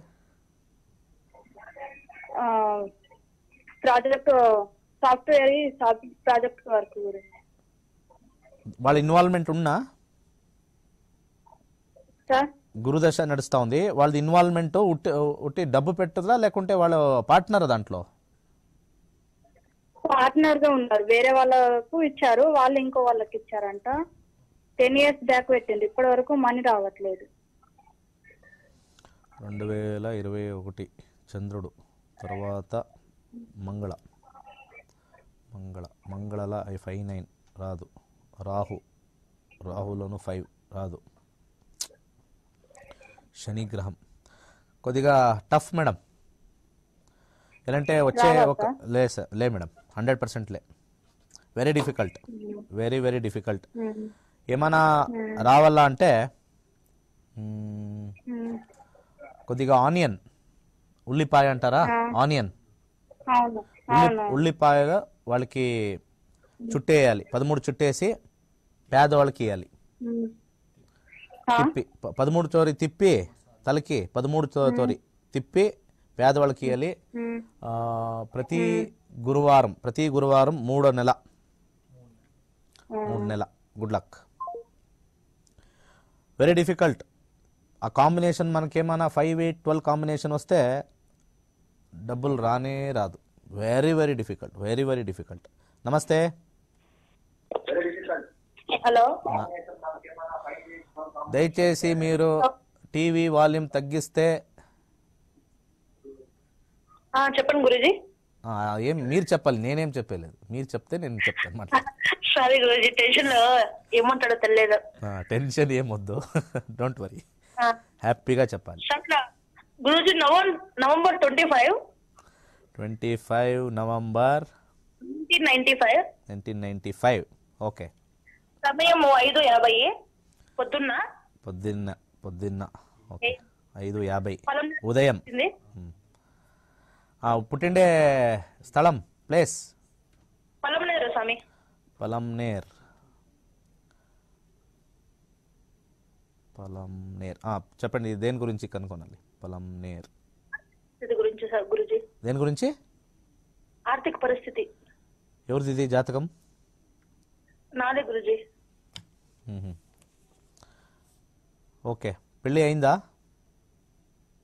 [SPEAKER 2] ప్రాజెక్ట్ సాఫ్ట్వేర్ ప్రాజెక్ట్ వర్క్ గురించి.
[SPEAKER 1] వాళ్ళ ఇన్వాల్వ్మెంట్ ఉన్నా?
[SPEAKER 2] సార్,
[SPEAKER 1] గురుదశ నడుస్తూ ఉంది, వాళ్ళది ఇన్వాల్వ్మెంట్ ఉట్టి డబ్బు పెట్టుదా లేకుంటే వాళ్ళ పార్ట్నర్ దాంట్లో?
[SPEAKER 2] పార్ట్నర్ గా ఉన్నారు, వేరే వాళ్ళకు ఇచ్చారు, వాళ్ళు ఇంకో వాళ్ళకి ఇచ్చారంట. 10 years బ్యాక్ పెట్టింది, ఇప్పటి వరకు మనీ రావట్లేదు.
[SPEAKER 1] 2021 చంద్రుడు, తర్వాత మంగళల 59 రాదు, రాహులోను 5 రాదు, శనిగ్రహం కొద్దిగా టఫ్ మేడం. ఎలాంటే వచ్చే ఒక లే మేడం, 100% లే. Very difficult, very difficult. ఏమైనా రావాలా అంటే కొద్దిగా ఆనియన్, ఉల్లిపాయ అంటారా, ఆనియన్ ఉల్లిపాయగా వాళ్ళకి చుట్టేయాలి, 13 చుట్టేసి పేదవాళ్ళకి ఇవ్వాలి. తిప్పి 13 చోరి తిప్పి, తలకి 13 చోరి తిప్పి పేదవాళ్ళకి ఇవ్వాలి. ప్రతి గురువారం 3వ నెల. Good luck. Very difficult. ఆ కాంబినేషన్ మనకేమైనా 5, 8, 12 కాంబినేషన్ వస్తే డబ్బులు రానే రాదు. Very difficult. నమస్తే.
[SPEAKER 2] హలో.
[SPEAKER 1] దయచేసి మీరు టీవీ వాల్యూమ్ తగ్గిస్తే.
[SPEAKER 2] చెప్పండి గురూజీ.
[SPEAKER 1] ఏం మీరు చెప్పాలి, నేనేం చెప్పలేదు, మీరు చెప్తే నేను చెప్తాను మాట.
[SPEAKER 2] సారీ గురూజీ, టెన్షన్ లో ఏమంటాడో తెలియదు.
[SPEAKER 1] టెన్షన్ ఏమొద్దు, డోంట్ వరీ, హ్యాపీగా చెప్పాలి.
[SPEAKER 2] Guruji, November
[SPEAKER 1] 25 November 1995. ఓకే.
[SPEAKER 2] సమయం 5:50 పొద్దున్న.
[SPEAKER 1] ఓకే, 5:50 ఉదయం. పుట్టిండే స్థలం, ప్లేస్?
[SPEAKER 2] పొలంనేరు స్వామి.
[SPEAKER 1] పొలంనేర్. పలంనేర్. చెప్పండి దేని గురించి కనుక్కోనాలి? పలంనేర్
[SPEAKER 2] ఇది గురించి సార్ గురుజీ.
[SPEAKER 1] దేని గురించి?
[SPEAKER 2] ఆర్థిక పరిస్థితి.
[SPEAKER 1] ఎవరిది ఇది జాతకం?
[SPEAKER 2] నాదే గురుజీ.
[SPEAKER 1] ఓకే, పెళ్ళి అయిందా?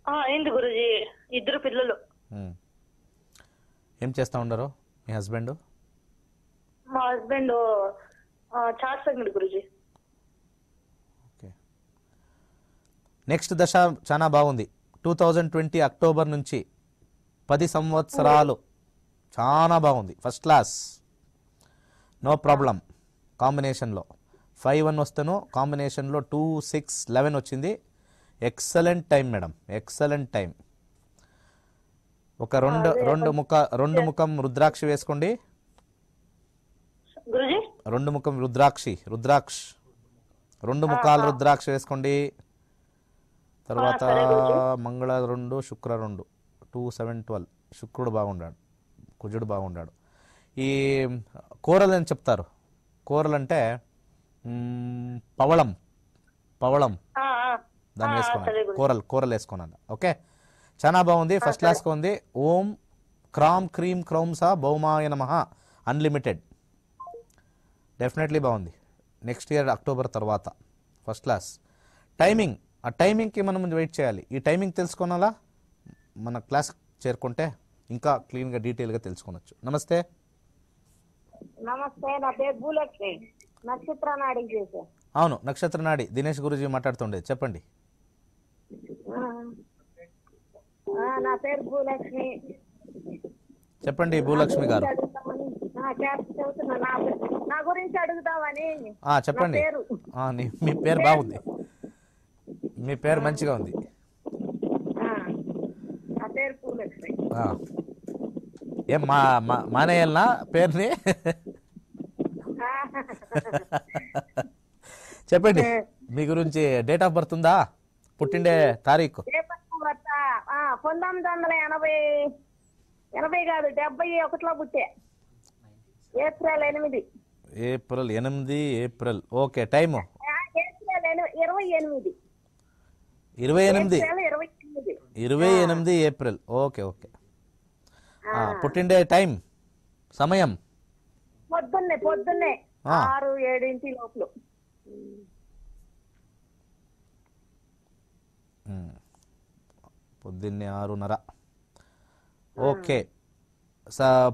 [SPEAKER 2] అయింది గురుజీ, 2 పిల్లలు.
[SPEAKER 1] ఏం చేస్తూ ఉండరు మీ హస్బెండ్?
[SPEAKER 2] మా హస్బెండ్ చాట్ సంగడి గురుజీ.
[SPEAKER 1] ఓకే, నెక్స్ట్ దశ చాలా బాగుంది. 2020 అక్టోబర్ నుంచి 10 సంవత్సరాలు చాలా బాగుంది. First class, no problem. కాంబినేషన్లో 5-1 వస్తేనో కాంబినేషన్లో 2, 6, 11 వచ్చింది. Excellent time madam, excellent time. ఒక రెండు ముఖం రుద్రాక్షి వేసుకోండి.
[SPEAKER 2] గురుజీ
[SPEAKER 1] 2 ముఖం రుద్రాక్షి, రుద్రాక్ష 2 ముఖాలు రుద్రాక్ష వేసుకోండి. తర్వాత మంగళ 2, శుక్ర 2, 2, 7, 12. శుక్రుడు బాగుండాడు, కుజుడు బాగుండాడు. ఈ కూరలు అని చెప్తారు. కూరలు అంటే పవళం, పవళం దాన్ని వేసుకోవాలి. కూరలు వేసుకోనాలి. ఓకే, చాలా బాగుంది, ఫస్ట్ క్లాస్గా ఉంది. ఓం క్రామ్ క్రీం క్రౌంస భౌమాయ నమః అన్లిమిటెడ్. డెఫినెట్లీ బాగుంది. నెక్స్ట్ ఇయర్ అక్టోబర్ తర్వాత ఫస్ట్ క్లాస్. టైమింగ్, ఆ టైమింగ్కి మనం వెయిట్ చేయాలి. ఈ టైమింగ్ తెలుసుకోనాలా, మన క్లాస్ చేరుకుంటే ఇంకా క్లీన్గా డీటెయిల్గా తెలుసుకోవచ్చు. నమస్తే.
[SPEAKER 4] నమస్తే, నా పేరు భూలక్ష్మి. నక్షత్ర నాడి చేసా.
[SPEAKER 1] అవును, నక్షత్ర నాడి దినేష్ గురూజీ మాట్లాడుతుండేది. చెప్పండి.
[SPEAKER 4] నా పేరు భూలక్ష్మి.
[SPEAKER 1] చెప్పండి భూలక్ష్మి గారు.
[SPEAKER 4] నా గురించి అడుగుతామని.
[SPEAKER 1] చెప్పండి. మీ పేరు బాగుంది, మీ పేరు మంచిగా ఉంది.
[SPEAKER 4] నా పేరు భూలక్ష్మి.
[SPEAKER 1] ఏం మానేయాలనా పేరుని? చెప్పండి, మీ గురించి డేట్ ఆఫ్ బర్త్ ఉందా? పుట్టిండే తారీఖు?
[SPEAKER 4] 1980 కాదు, 71లో పుట్టే. April 8.
[SPEAKER 1] April 8, April. Okay, time?
[SPEAKER 4] April 28.
[SPEAKER 1] 28 April. Okay okay. పుట్టిండే టైం, సమయం?
[SPEAKER 4] పొద్దున్నే 6-7 లోపల.
[SPEAKER 1] పొద్దున్నే 6:30. ఓకే,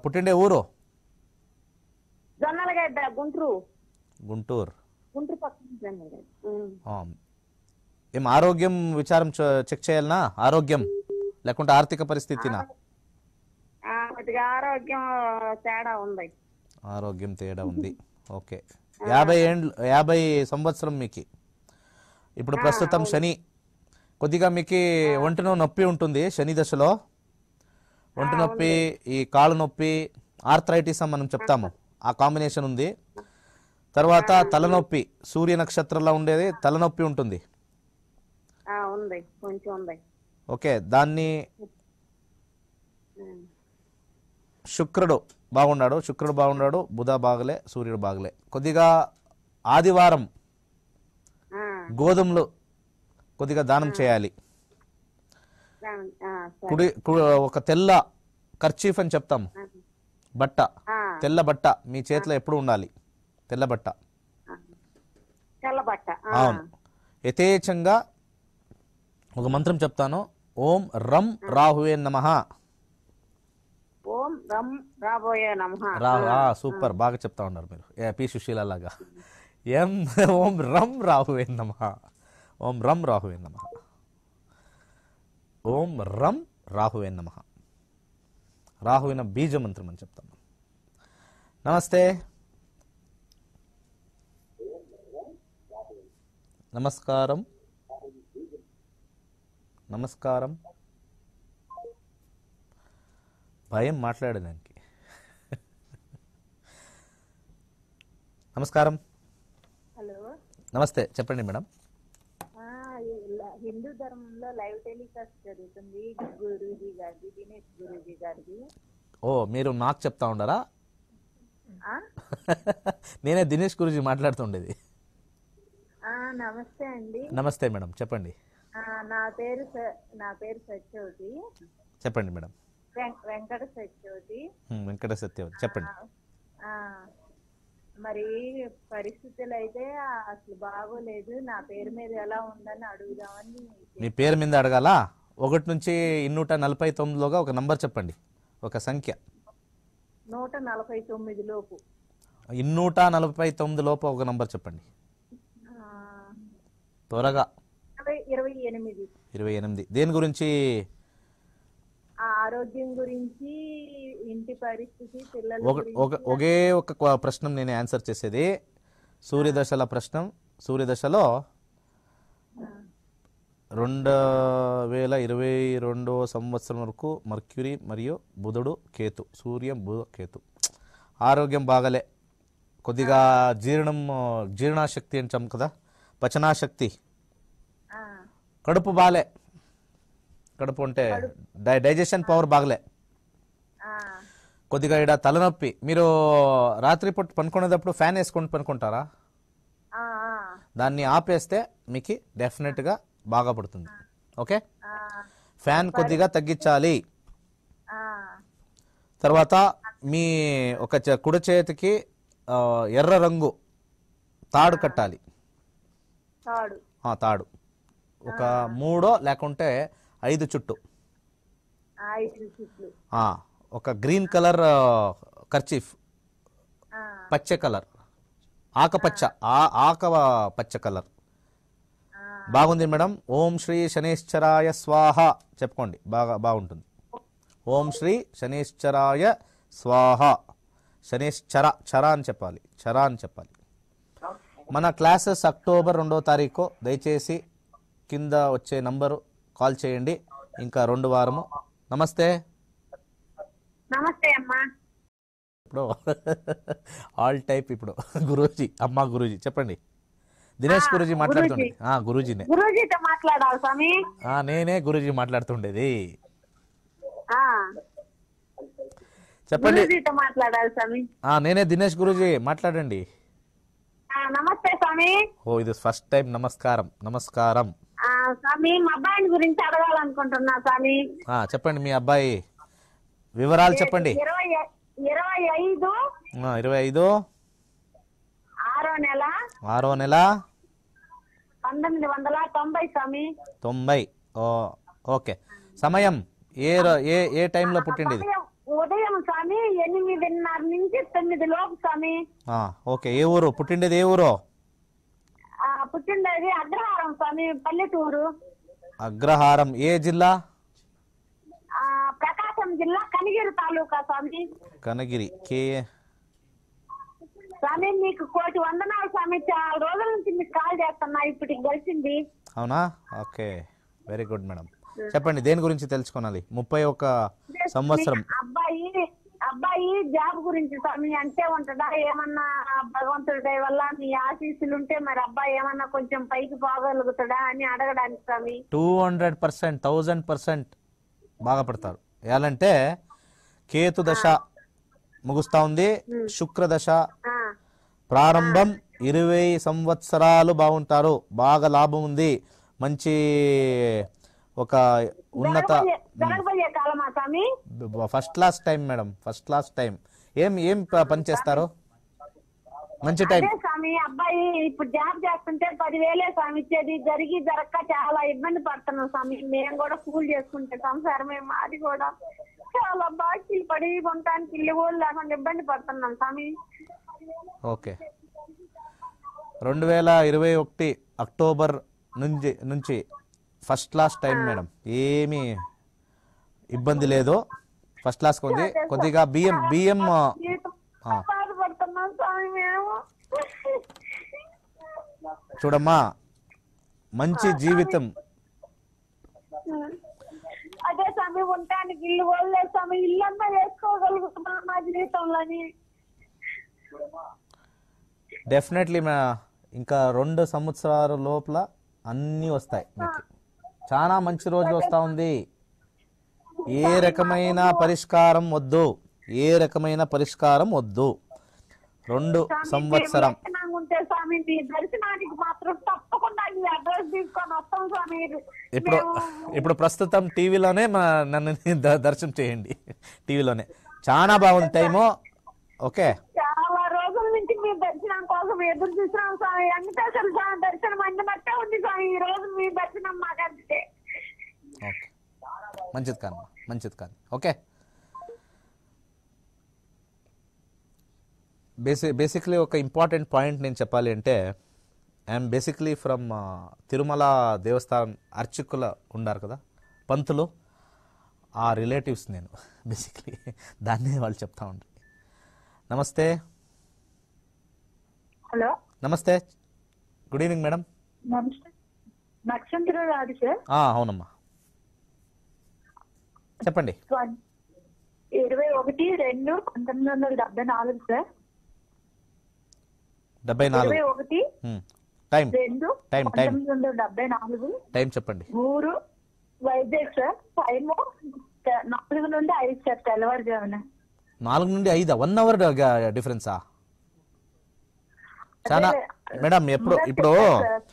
[SPEAKER 1] పుట్టిండే ఊరు?
[SPEAKER 4] జొన్నలగడ్డ, గుంటూరు.
[SPEAKER 1] గుంటూరు
[SPEAKER 4] పక్కన.
[SPEAKER 1] ఏం ఆరోగ్యం విచారం చెక్ చేయాలనా? ఆరోగ్యం లేకుంటే ఆర్థిక పరిస్థితినా?
[SPEAKER 4] ఆరోగ్యం తేడా ఉంది.
[SPEAKER 1] ఆరోగ్యం తేడా ఉంది. ఓకే, 50 సంవత్సరం మీకు. ఇప్పుడు ప్రస్తుతం శని, కొద్దిగా మీకు ఒంటిలో నొప్పి ఉంటుంది శని దశలో. ఒంటి నొప్పి, ఈ కాళ్ళు నొప్పి, ఆర్థరైటిస్ అని మనం చెప్తాము, ఆ కాంబినేషన్ ఉంది. తర్వాత తలనొప్పి, సూర్య నక్షత్రంలో ఉండేది తలనొప్పి ఉంటుంది. ఓకే, దాన్ని శుక్రుడు బాగున్నాడు, బుధ బాగలే, సూర్యుడు బాగలే. కొద్దిగా ఆదివారం గోధుమలు కొద్దిగా దానం చేయాలి. ఒక తెల్ల కర్చీఫ్ అని చెప్తాము, బట్ట, తెల్ల బట్ట మీ చేతిలో ఎప్పుడు ఉండాలి. తెల్ల బట్ట. అవును, యథేచ్ఛంగా ఒక మంత్రం చెప్తాను. ఓం రం రాహువే నమః.
[SPEAKER 4] ఓం రం రాబోయే నమః.
[SPEAKER 1] సూపర్, బాగా చెప్తా ఉన్నారు మీరు, పి సుశీల లాగా. ఓం రం రాహువే నమః. ఓం రం రాహువే నమః. ఓం రం రాహువే నమః. రాహువిన బీజ మంత్రం అని చెప్తాను. నమస్తే. నమస్కారం. నమస్కారం. భయం మాట్లాడడానికి. నమస్కారం.
[SPEAKER 4] హలో,
[SPEAKER 1] నమస్తే, చెప్పండి మేడం.
[SPEAKER 4] హిందూ ధర్మంలో లైవ్ టెలికాస్ట్ జరుగుతుంది గురూజీ గారిది, దినేష్ గురూజీ గారిది.
[SPEAKER 1] ఓ, మీరు నాకు చెప్తా ఉండరా? నేనే దినేష్ గురూజీ మాట్లాడుతుండేది.
[SPEAKER 4] నమస్తే అండి.
[SPEAKER 1] నమస్తే మేడం, చెప్పండి.
[SPEAKER 4] ఆ, నా పేరు సత్యవతి.
[SPEAKER 1] చెప్పండి మేడం.
[SPEAKER 4] వెంకట సత్యవతి.
[SPEAKER 1] వెంకట సత్యవతి చెప్పండి.
[SPEAKER 4] ఆ, మరి పరిస్థితులు అయితే అసలు బాగోలేదు. నా పేరు మీద ఎలా ఉందని అడుగుదామని.
[SPEAKER 1] మీ పేరు మీద అడగాల. 1 నుంచి 249లోగా ఒక నంబర్ చెప్పండి, ఒక సంఖ్య.
[SPEAKER 4] 149 లోపు.
[SPEAKER 1] 249 లోపు ఒక నంబర్ చెప్పండి త్వరగా.
[SPEAKER 4] 28.
[SPEAKER 1] 28. దేని గురించి?
[SPEAKER 4] ఆరోగ్యం గురించి, ఇంటి పరిస్థితి, పిల్లల
[SPEAKER 1] ఒకే ఒక ప్రశ్న నేను ఆన్సర్ చేసేది. సూర్యదశల ప్రశ్న. సూర్యదశలో 2022 సంవత్సరం వరకు మర్క్యూరీ మరియు బుధుడు కేతు, సూర్యం బుధ కేతు. ఆరోగ్యం బాగలే, కొద్దిగా జీర్ణశక్తి అంటాం కదా, పచనాశక్తి. కడుపు బాలే, కడుపు అంటే డైజెషన్ పవర్ బాగలే. కొద్దిగా ఇక్కడ తలనొప్పి. మీరు రాత్రిపూట పనుకునేటప్పుడు ఫ్యాన్ వేసుకొని పనుకుంటారా? దాన్ని ఆపేస్తే మీకు డెఫినెట్గా బాగా పడుతుంది. ఓకే, ఫ్యాన్ కొద్దిగా తగ్గించాలి. తర్వాత మీ ఒక కుడి చేతికి ఎర్ర రంగు తాడు కట్టాలి. తాడు ఒక 3 లేకుంటే 5 చుట్టూ. ఒక గ్రీన్ కలర్ కర్చీఫ్, పచ్చ కలర్, ఆకపచ్చ పచ్చ కలర్. బాగుంది మేడం. ఓం శ్రీ శనేశ్వరాయ స్వాహ చెప్పుకోండి, బాగుంటుంది. ఓం శ్రీ శనేశ్వరాయ స్వాహ. శనేశ్వర చర అని చెప్పాలి, చర అని చెప్పాలి. మన క్లాసెస్ అక్టోబర్ 2వ తారీఖు. దయచేసి కింద వచ్చే నంబరు కాల్ చేయండి. ఇంకా 2 వారము. నమస్తే.
[SPEAKER 2] నమస్తే అమ్మా.
[SPEAKER 1] ఇప్పుడు ఆల్ టైప్. ఇప్పుడు గురూజీ, అమ్మా గురూజీ చెప్పండి. దినేష్ గురూజీ మాట్లాడుతుండే. గురూజీనే.
[SPEAKER 2] గురూజీతో మాట్లాడాలి స్వామి.
[SPEAKER 1] నేనే గురూజీ మాట్లాడుతుండేది. చెప్పండి.
[SPEAKER 2] మాట్లాడాలి స్వామి.
[SPEAKER 1] నేనే దినేష్ గురూజీ, మాట్లాడండి.
[SPEAKER 2] నమస్తే స్వామి.
[SPEAKER 1] ఇది ఫస్ట్ టైం. నమస్కారం. నమస్కారం
[SPEAKER 2] స్వామి. మా అబ్బాయిని గురించి అడగాలనుకుంటున్నా స్వామి.
[SPEAKER 1] చెప్పండి, మీ అబ్బాయి వివరాలు చెప్పండి.
[SPEAKER 2] 25 6వ నెల 1990 స్వామి.
[SPEAKER 1] 90. ఓకే. సమయం ఏ టైంలో పుట్టింది?
[SPEAKER 2] ఉదయం స్వామి 8:30 నుంచి 9 లోపు స్వామి.
[SPEAKER 1] ఓకే. ఏ ఊరు పుట్టిండేది? ఏ ఊరు
[SPEAKER 2] పుట్టిండేది? అగ్రహారం స్వామి, పల్లెటూరు.
[SPEAKER 1] అగ్రహారం ఏ జిల్లా?
[SPEAKER 2] ప్రకాశం జిల్లా, కనిగిరి తాలూకా స్వామి.
[SPEAKER 1] కనగిరి.
[SPEAKER 2] స్వామి మీకు కోటి వందనాలు స్వామి. చాలా రోజుల నుంచి మీకు కాల్ చేస్తున్నా, ఇప్పటికి గడిచింది.
[SPEAKER 1] అవునా? Okay, very good madam. చెప్పండి, దేని గురించి తెలుసుకోవాలి? 31 సంవత్సరం.
[SPEAKER 2] అబ్బాయి జాబ్ గురించి స్వామి. అంటే ఉంటుందా ఏమన్నా? భగవంతుడి దయ వల్ల మీ ఆశీస్సులు ఉంటే మరి అబ్బాయి ఏమన్నా కొంచెం పైకి పోగలుగుతాడా అని అడగడానికి స్వామి.
[SPEAKER 1] 200%, 1000% బాగా పడతారు. ఎలాంటే కేతు దశ ముగుస్తా ఉంది, శుక్ర దశ ప్రారంభం. 20 సంవత్సరాలు బాగుంటారు. బాగా లాభం ఉంది. మంచి ఒక ఉన్నత first class time madam. First class time. ఏం పని చేస్తారు? మంచి టైం
[SPEAKER 2] స్వామి. అబ్బాయి ఇప్పుడు జాబ్ చేస్తుంటే 10,000 స్వామి ఇచ్చేది. జరగక చాలా ఇబ్బంది పడుతున్నాం స్వామి. మేము కూడా కూల్ చేసుకుంటే సంసారమే మాది కూడా. చాలా బాకీలు పడి కొనడానికి ఇల్లు కూడా లేకుండా ఇబ్బంది పడుతున్నాం స్వామి.
[SPEAKER 1] ఓకే. 2021 అక్టోబర్ నుంచి ఫస్ట్ క్లాస్ టైం మేడం. ఏమీ ఇబ్బంది లేదు. ఫస్ట్ క్లాస్ ఉంది. కొద్దిగా బియ్యం
[SPEAKER 2] బాధపడుతున్నాం స్వామి మేము.
[SPEAKER 1] చూడమ్మా, మంచి జీవితం.
[SPEAKER 2] అదే స్వామి, ఉండటానికి ఇల్లు కూడా స్వామి. ఇల్లంతా వేసుకోగలుగుతున్నాం మా జీవితంలోని.
[SPEAKER 1] డెఫినెట్లీ ఇంకా 2 సంవత్సరాల లోపల అన్నీ వస్తాయి మీకు. చాలా మంచి రోజు వస్తూ ఉంది. ఏ రకమైన పరిష్కారం వద్దు. 2 సంవత్సరం.
[SPEAKER 2] ఉంటే స్వామి మీ దర్శనానికి మాత్రం తప్పకుండా ఈ అడ్రస్ తీసుకొని వస్తాం స్వామి.
[SPEAKER 1] ఇప్పుడు
[SPEAKER 2] మేము
[SPEAKER 1] ఇప్పుడు ప్రస్తుతం టీవీలోనే నన్ను దర్శనం చేయండి. టీవీలోనే చాలా బాగుంది టైము. ఓకే,
[SPEAKER 2] చాలా రోజుల నుంచి మీ దర్శనం కోసం ఎదురు చూస్తున్నాం స్వామి. వెంకటేశ్వర స్వామి దర్శనం అందినట్టే ఉంది స్వామి. ఈ రోజు మీ దర్శనం మాకంటే.
[SPEAKER 1] ఓకే, మంచిది కాదు, మంచిది కాదు. ఓకే, బేసిక్లీ ఒక ఇంపార్టెంట్ పాయింట్ నేను చెప్పాలి అంటే, ఐఎమ్ బేసిక్లీ ఫ్రమ్ తిరుమల దేవస్థానం అర్చకుల ఉన్నారు కదా పంతులు, ఆ రిలేటివ్స్ నేను బేసిక్లీ దాన్నే వాళ్ళు చెప్తా ఉంటారు. నమస్తే.
[SPEAKER 2] హలో,
[SPEAKER 1] నమస్తే, గుడ్ ఈవినింగ్ మేడం.
[SPEAKER 2] నమస్తే. నక్షత్ర రాదు సార్.
[SPEAKER 1] అవునమ్మా, చెప్పండి.
[SPEAKER 2] 21/2/1974 సార్.
[SPEAKER 1] 74.
[SPEAKER 2] 21
[SPEAKER 1] time
[SPEAKER 2] 2
[SPEAKER 1] time
[SPEAKER 2] 1974.
[SPEAKER 1] టైం చెప్పండి.
[SPEAKER 2] ఊరు వైజాగ్ సార్. టైము 4 నుండి 5 సార్, తెల్లవారుజామున.
[SPEAKER 1] 4 నుండి 5, 1 అవర్ డిఫరెన్సా? చాలా మేడం. ఇప్పుడు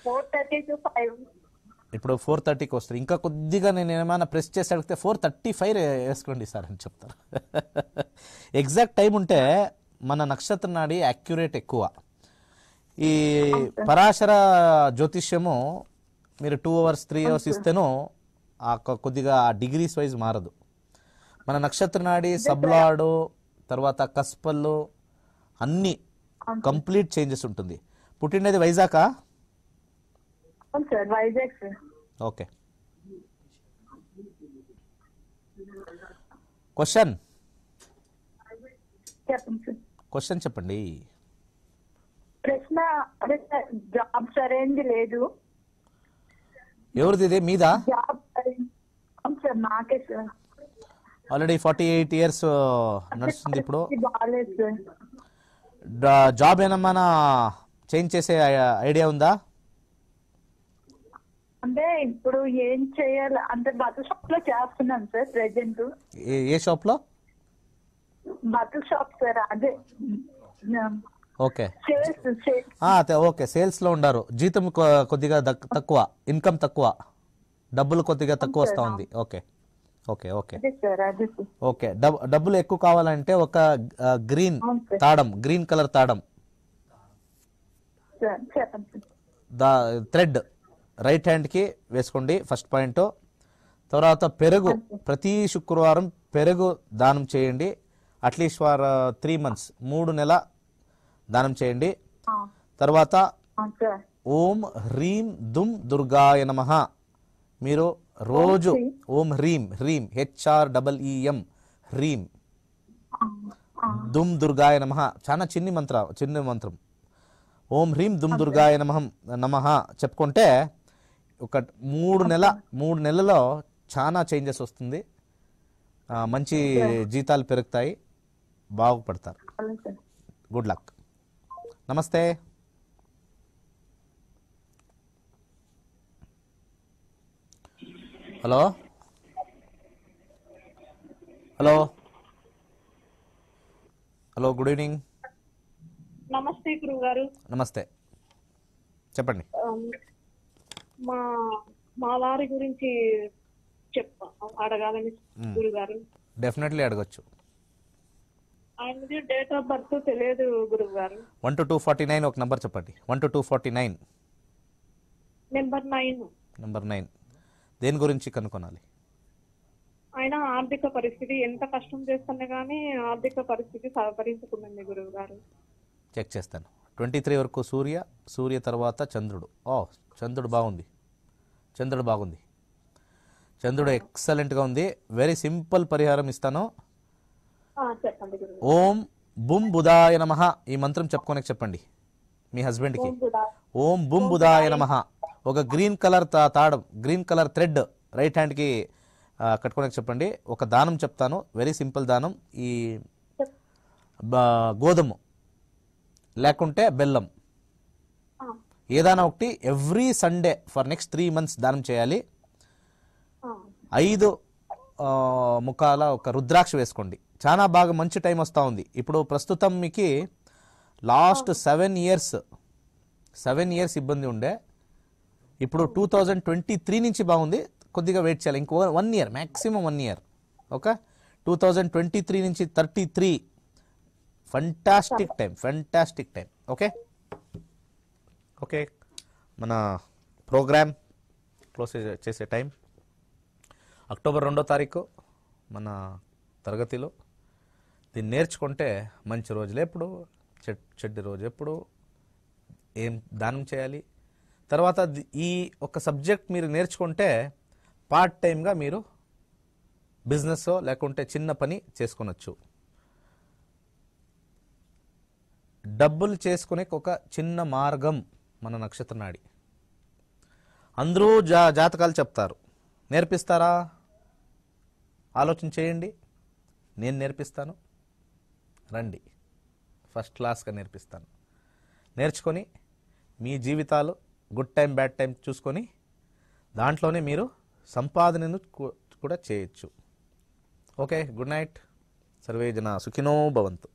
[SPEAKER 2] 4:30 to 5.
[SPEAKER 1] ఇప్పుడు 4:30కి వస్తుంది. ఇంకా కొద్దిగా నేను ఏమైనా ప్రెస్ చేసి అడిగితే 4:35 వేసుకోండి సార్ అని చెప్తారు. ఎగ్జాక్ట్ టైం ఉంటే మన నక్షత్ర నాడి యాక్యురేట్ ఎక్కువ. ఈ పరాశర జ్యోతిష్యము మీరు 2 అవర్స్ 3 అవర్స్ ఇస్తేనూ కొద్దిగా డిగ్రీస్ వైజ్ మారదు. మన నక్షత్ర నాడి సబ్లాడు తర్వాత కస్పల్లు అన్నీ కంప్లీట్ చేంజెస్ ఉంటుంది. పుట్టినది వైజాగా?
[SPEAKER 2] Sir Vizag sir.
[SPEAKER 1] Okay, question
[SPEAKER 2] చెప్పండి సార్.
[SPEAKER 1] క్వశ్చన్ చెప్పండి.
[SPEAKER 2] ప్రశ్న అదే సార్, జాబ్ సరైనది లేదు.
[SPEAKER 1] ఎవరిది ఇది? మీదా?
[SPEAKER 2] జాబ్ అవును సార్, నాకే సార్.
[SPEAKER 1] ఆల్రెడీ 48 ఇయర్స్ నడుస్తుంది. ఇప్పుడు
[SPEAKER 2] బాగాలేదు సార్.
[SPEAKER 1] జాబ్ ఏమన్నా చేంజ్ చేసే ఐడియా ఉందా?
[SPEAKER 2] అంటే ఇప్పుడు ఏం చేయాలి అంటే బట్టల షాప్ లో చేస్తున్నాను సార్ ప్రెసెంట్.
[SPEAKER 1] ఏ షాప్ లో?
[SPEAKER 2] బట్టల షాప్ సార్. అదే
[SPEAKER 1] ఓకే,
[SPEAKER 2] సేల్స్.
[SPEAKER 1] ఓకే, సేల్స్ లో ఉండారు. జీతం కొద్దిగా తక్కువ, ఇన్కమ్ తక్కువ, డబ్బులు కొద్దిగా తక్కువ వస్తా ఉంది. ఓకే ఓకే ఓకే
[SPEAKER 2] అదే సార్, అదే సార్.
[SPEAKER 1] ఓకే. డబ్బులు ఎక్కువ కావాలంటే ఒక గ్రీన్
[SPEAKER 2] అవును సార్.
[SPEAKER 1] తాడం, గ్రీన్ కలర్ తాడం,
[SPEAKER 2] సార్ చెప్పండి సార్.
[SPEAKER 1] థ్రెడ్ రైట్ హ్యాండ్కి వేసుకోండి, ఫస్ట్ పాయింట్. తర్వాత పెరుగు, ప్రతి శుక్రవారం పెరుగు దానం చేయండి. అట్లీస్ట్ ఫర్ 3 months, 3 నెలల దానం చేయండి. తర్వాత
[SPEAKER 2] సార్
[SPEAKER 1] ఓం హ్రీం దుమ్ దుర్గాయ నమః మీరు రోజు ఓం హ్రీం, హ్రీం HREEM, హ్రీం దుమ్ దుర్గాయ నమః. చాలా చిన్న మంత్రం. ఓం హ్రీం దుమ్ దుర్గాయ నమః చెప్పుకుంటే ఒక 3 నెలలో చాలా చేంజెస్ వస్తుంది. మంచి జీతాలు పెరుగుతాయి, బాగుపడతారు. Good luck. నమస్తే. Hello hello hello, good evening.
[SPEAKER 2] నమస్తే గురువు గారు.
[SPEAKER 1] నమస్తే, చెప్పండి.
[SPEAKER 2] మా వారి గురించి అడగాలని గురుగారు.
[SPEAKER 1] డెఫినెట్లీ అడగచ్చు.
[SPEAKER 2] ఆయనది డేట్ ఆఫ్ బర్త్ తెలియదు గురువు గారు.
[SPEAKER 1] 1 to 249 ఒక నంబర్ చెప్పండి. 1 to 249.
[SPEAKER 2] నెంబర్ 9.
[SPEAKER 1] నెంబర్ 9 దేని గురించి కనుక్కోనాలి?
[SPEAKER 2] ఆయన ఆర్థిక పరిస్థితి ఎంత కష్టం చేస్తున్నా గానీ ఆర్థిక పరిస్థితి సహకరించుకుందండి గురువు గారు.
[SPEAKER 1] చెక్ చేస్తాను. 23 వరకు సూర్య తర్వాత చంద్రుడు. చంద్రుడు బాగుంది. చంద్రుడు ఎక్సలెంట్గా ఉంది. వెరీ సింపుల్ పరిహారం ఇస్తాను.
[SPEAKER 2] చెప్పండి గురువు.
[SPEAKER 1] ఓం బుం బుధాయ నమః ఈ మంత్రం చెప్పుకోనికి చెప్పండి మీ హస్బెండ్కి. ఓం బుం బుధాయ నమః. ఒక green colour తాడం, green colour thread right హ్యాండ్కి కట్టుకోనికి చెప్పండి. ఒక దానం చెప్తాను, వెరీ సింపుల్ దానం. ఈ గోధుమ లేకుంటే బెల్లం ఏదైనా ఒకటి every Sunday for next 3 months దానం చేయాలి. 5 ముఖాల ఒక రుద్రాక్ష వేసుకోండి. చాలా బాగా మంచి టైం వస్తూ ఉంది. ఇప్పుడు ప్రస్తుతం మీకు లాస్ట్ 7 years 7 years ఇబ్బంది ఉండే, ఇప్పుడు 2023 నుంచి బాగుంది. కొద్దిగా వెయిట్ చేయాలి, ఇంకో 1 year, మ్యాక్సిమం 1 year. ఓకే, 2023 నుంచి 33 ఫంటాస్టిక్ టైం. ఓకే ఓకే, మన ప్రోగ్రామ్ క్లోజ్ చేసే టైం అక్టోబర్ 2వ తారీఖు మన తరగతిలో. దీన్ని నేర్చుకుంటే మంచి రోజులు ఎప్పుడు, చెడ్డ రోజు ఎప్పుడు, ఏం దానం చేయాలి, తర్వాత ఈ ఒక సబ్జెక్ట్ మీరు నేర్చుకుంటే పార్ట్ టైంగా మీరు బిజినెస్ లేకుంటే చిన్న పని చేసుకొనొచ్చు. డబ్బులు చేసుకునే ఒక చిన్న మార్గం మన నక్షత్ర నాడి. అందరూ జాతకాలు చెప్తారు, నేర్పిస్తారా? ఆలోచన చేయండి. నేను నేర్పిస్తాను, రండి, ఫస్ట్ క్లాస్గా నేర్పిస్తాను. నేర్చుకొని మీ జీవితాలు గుడ్ టైం బ్యాడ్ టైం చూసుకొని దాంట్లోనే మీరు సంపాదనను కూడా చేయొచ్చు. Okay, good night. సర్వే జన సుఖినో భవంతు.